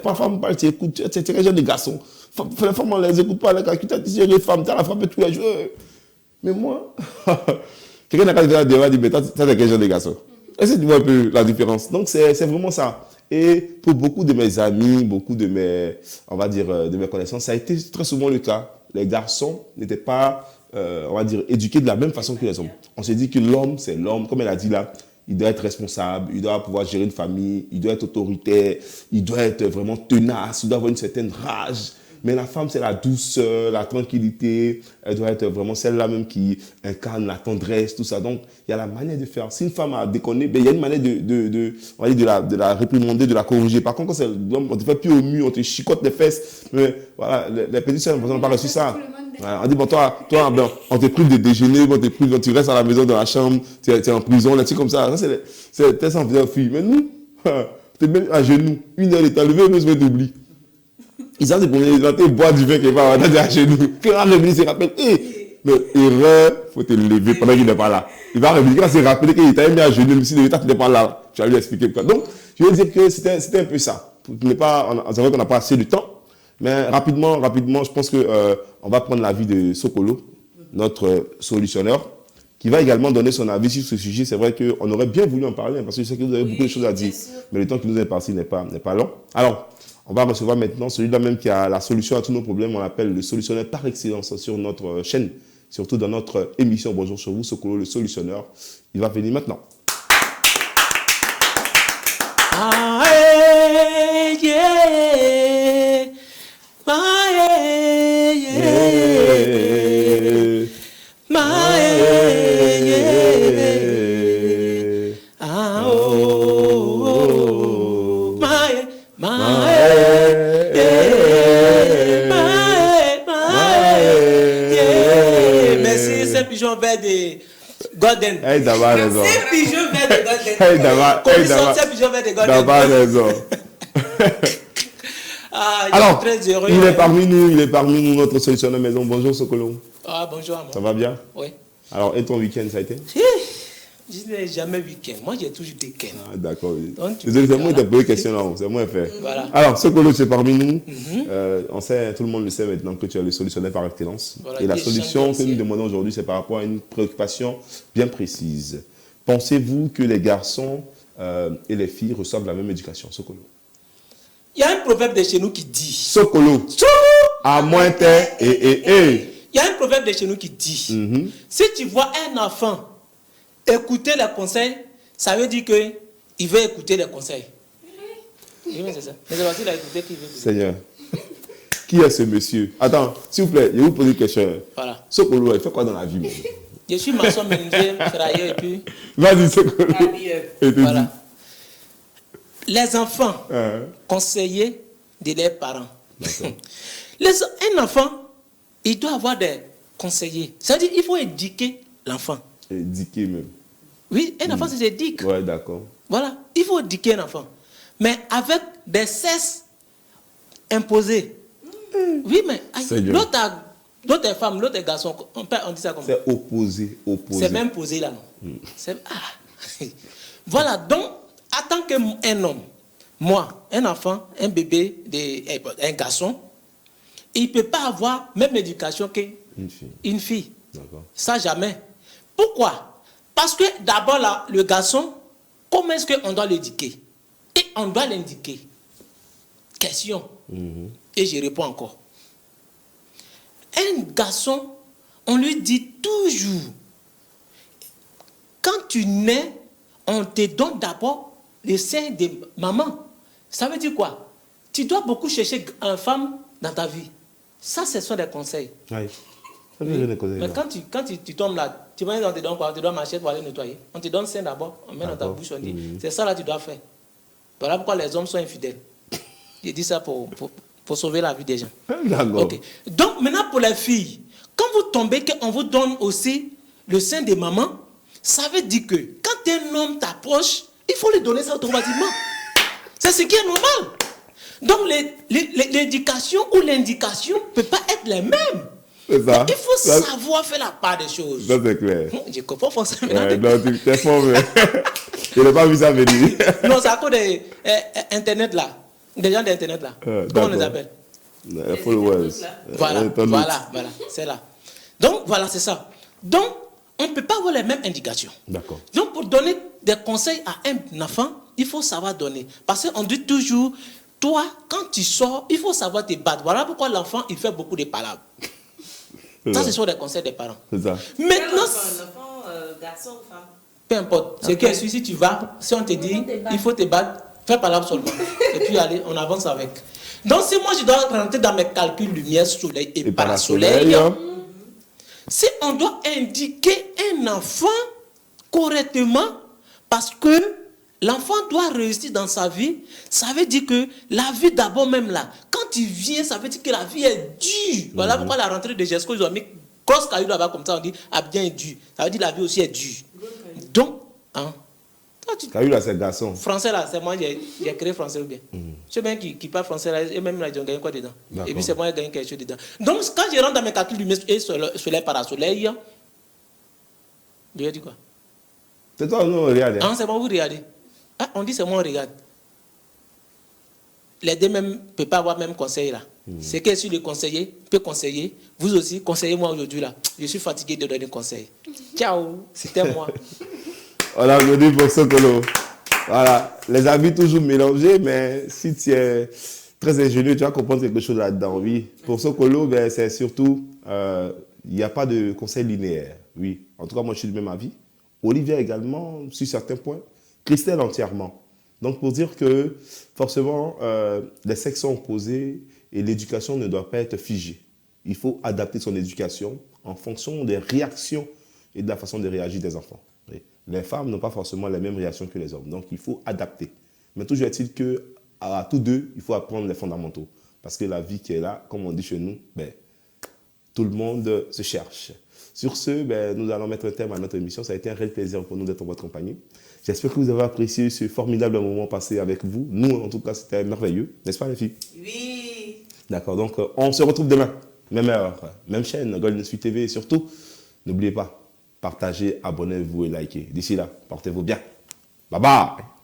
S3: parfois, tu écoutes, tu es jeune de garçon. Les femmes, on les écoute pas, les gars, tu es une femme, tu as la frappe tous les jours. Mais moi, quelqu'un n'a pas dit, mais toi, tu es quel genre de garçon? Est-ce que tu vois un peu la différence? Donc, c'est vraiment ça. Et pour beaucoup de mes amis, beaucoup de mes, on va dire, de mes connaissances, ça a été très souvent le cas. Les garçons n'étaient pas, on va dire, éduqués de la même façon que les hommes. On s'est dit que l'homme, c'est l'homme, comme elle a dit là, il doit être responsable, il doit pouvoir gérer une famille, il doit être autoritaire, il doit être vraiment tenace, il doit avoir une certaine rage. Mais la femme, c'est la douceur, la tranquillité. Elle doit être vraiment celle-là même qui incarne la tendresse, tout ça. Donc, il y a la manière de faire. Si une femme a déconné, ben, il y a une manière on va dire de la réprimander, de la corriger. Par contre, quand c'est l'homme, on te fait plus au mur, on te chicote les fesses. Mais voilà, les petites sœurs n'ont pas reçu ça. Voilà, on dit, bon, toi ben, on te prive de déjeuner, on te prive, tu restes à la maison, dans la chambre, tu es en prison, des trucs comme ça. Ça, c'est sans faire fille. Mais nous, tu es même à genoux. Une heure, tu as levé, nous, on t'oublie. Ils ont dit pour les boire du vin qui va à chez nous. Quand le ministre se rappelle, mais erreur, il faut te lever pendant qu'il n'est pas là. Il va revenir, quand il se rappelle qu'il t'a mis à genoux, si le tu n'es pas là, tu vas lui expliquer quoi. Donc, je veux dire que c'était un peu ça. C'est vrai qu'on n'a pas assez de temps, mais rapidement, je pense qu'on va prendre l'avis de Sokolo, notre solutionneur, qui va également donner son avis sur ce sujet. C'est vrai qu'on aurait bien voulu en parler, parce que je sais que vous avez beaucoup de choses à dire, mais le temps qui nous est imparti n'est pas long. Alors, on va recevoir maintenant celui-là même qui a la solution à tous nos problèmes. On l'appelle le solutionneur par excellence sur notre chaîne, surtout dans notre émission Bonjour sur vous, Sokolo le solutionneur. Il va venir maintenant.
S9: Ah, yeah, yeah. Ah, yeah, yeah. Ah, yeah, yeah. Ah, oh, oh. Merci, c'est pigeon vert de Golden.
S3: Hey, d'avoir raison.
S9: C'est pigeon vert de Golden.
S3: Hey, d'avoir raison. Alors, il est parmi nous, notre solutionneur maison. Bonjour Sokolo.
S9: Ah, bonjour à moi.
S3: Ça va bien?
S9: Oui.
S3: Alors, et ton week-end, ça a été?
S9: Je n'ai jamais vu Ken. Moi, j'ai toujours dit Ken.
S3: Ah, d'accord.
S9: Donc,
S3: Désolé, c'est moi qui t'ai posé question là, c'est moi fait.
S9: Voilà.
S3: Alors, Sokolo, c'est parmi nous. On sait, tout le monde le sait maintenant que tu es le solutionnaire par excellence.
S9: Voilà,
S3: et la solution que nous demandons aujourd'hui, c'est par rapport à une préoccupation bien précise. Pensez-vous que les garçons et les filles reçoivent la même éducation, Sokolo?
S9: Il y a un proverbe de chez nous qui dit...
S3: Sokolo. À moins t'es et.
S9: Il y a un proverbe de chez nous qui dit... Si tu vois un enfant écouter les conseils, ça veut dire qu'il veut écouter les conseils. Oui, c'est ça. Mais c'est parce qu'il a écouté qu'il veut écouter.
S3: Seigneur. Qui est ce monsieur? Attends, s'il vous plaît, je vais vous poser une question.
S9: Voilà.
S3: Sokolo, il fait quoi dans la vie?
S9: Je suis maçon, menuisier, ferrailleur et puis...
S3: Vas-y, Sokolo.
S9: Voilà. Les enfants conseillers de leurs parents. Un enfant, il doit avoir des conseillers. C'est-à-dire qu'il faut éduquer l'enfant.
S3: Éduquer même.
S9: Oui, un enfant, c'est éduquer.
S3: Ouais, d'accord.
S9: Voilà, il faut éduquer un enfant. Mais avec des cesses imposés. Oui, mais l'autre est femme, l'autre est garçon. On dit ça comme ça.
S3: C'est opposé.
S9: C'est même posé là, non? Voilà, donc, en tant qu'un homme, moi, un enfant, un bébé, un garçon, il ne peut pas avoir même éducation qu'une fille. Ça, jamais. Pourquoi? Parce que d'abord, là, le garçon, comment est-ce qu'on doit l'éduquer? Et on doit l'indiquer. Question. Et je réponds encore. Un garçon, on lui dit toujours, quand tu nais, on te donne d'abord le sein de maman. Ça veut dire quoi? Tu dois beaucoup chercher une femme dans ta vie. Ça, ce sont des conseils.
S3: Oui.
S9: Mais quand tu tombes là, tu vas dans tes dents, quoi, tu dois marcher pour aller nettoyer. On te donne sein d'abord, on met dans ta bouche, on dit, c'est ça là que tu dois faire. Voilà pourquoi les hommes sont infidèles. Je dis ça pour sauver la vie des gens.
S3: D'accord.
S9: Okay. Donc maintenant pour les filles, quand vous tombez, qu'on vous donne aussi le sein de maman, ça veut dire que quand un homme t'approche, il faut lui donner ça automatiquement. C'est ce qui est normal. Donc l'éducation ou l'indication ne peut pas être les mêmes.
S3: C'est ça.
S9: Il faut savoir faire la part des choses.
S3: Ça c'est clair.
S9: Je comprends forcément.
S3: Non, tu t'es fort, mais je n'ai pas vu ça venir.
S9: Non, c'est à cause d'Internet là. Des gens d'Internet là. Comment on les appelle?
S3: Les followers.
S9: Voilà, c'est là. Donc, voilà, c'est ça. Donc, on ne peut pas avoir les mêmes indications.
S3: D'accord.
S9: Donc, pour donner des conseils à un enfant, il faut savoir donner. Parce qu'on dit toujours, toi, quand tu sors, il faut savoir te battre. Voilà pourquoi l'enfant, il fait beaucoup de palabres. Ça, ce sont des conseils des parents.
S3: C'est ça.
S9: Maintenant,
S2: un enfant, garçon ou femme?
S9: peu importe. C'est que si tu vas, si on te dit, il faut te battre, fais palabre seulement. Et puis, allez, on avance avec. Donc, si moi, je dois rentrer dans mes calculs lumière, soleil et parasoleil, si on doit indiquer un enfant correctement, parce que l'enfant doit réussir dans sa vie, ça veut dire que la vie d'abord même là, quand tu viens, ça veut dire que la vie est dure. Voilà pourquoi la rentrée de GESCO, ils ont mis grosse caillou là-bas comme ça, on dit, ah bien est dure. Ça veut dire que la vie aussi est dure. Donc, hein,
S3: caillou là, c'est garçon.
S9: Français là, c'est moi, j'ai créé français ou bien. Je sais bien qui parle français là, et même là, ils ont gagné quoi dedans. Et puis c'est moi qui ai gagné quelque chose dedans. Donc, quand je rentre dans mes calculs lumière et soleil parasoleil, je vais dire quoi?
S3: C'est toi, non, regardez.
S9: Ah, c'est moi, vous regardez. Ah, on dit c'est moi, on regarde. Les deux même ne peuvent pas avoir même conseil là. C'est que si le conseiller peut conseiller, vous aussi, conseillez-moi aujourd'hui là. Je suis fatigué de donner conseil. Ciao, c'était moi.
S3: On a applaudi pour Sokolo. Voilà, les avis toujours mélangés, mais si tu es très ingénieux, tu vas comprendre quelque chose là-dedans. Oui, pour Sokolo, ben, c'est surtout, il n'y a pas de conseil linéaire. Oui, en tout cas, moi je suis du même avis. Olivier également, sur certains points. Christelle entièrement. Donc pour dire que forcément, les sexes sont opposés et l'éducation ne doit pas être figée. Il faut adapter son éducation en fonction des réactions et de la façon de réagir des enfants. Les femmes n'ont pas forcément les mêmes réactions que les hommes. Donc il faut adapter. Mais toujours est-il qu'à tous deux, il faut apprendre les fondamentaux. Parce que la vie qui est là, comme on dit chez nous, ben, tout le monde se cherche. Sur ce, ben, nous allons mettre un terme à notre émission. Ça a été un réel plaisir pour nous d'être en votre compagnie. J'espère que vous avez apprécié ce formidable moment passé avec vous. Nous, en tout cas, c'était merveilleux. N'est-ce pas, les filles?
S2: Oui.
S3: D'accord. Donc, on se retrouve demain. Même heure, même chaîne, Golden Suite TV. Et surtout, n'oubliez pas, partagez, abonnez-vous et likez. D'ici là, portez-vous bien. Bye bye.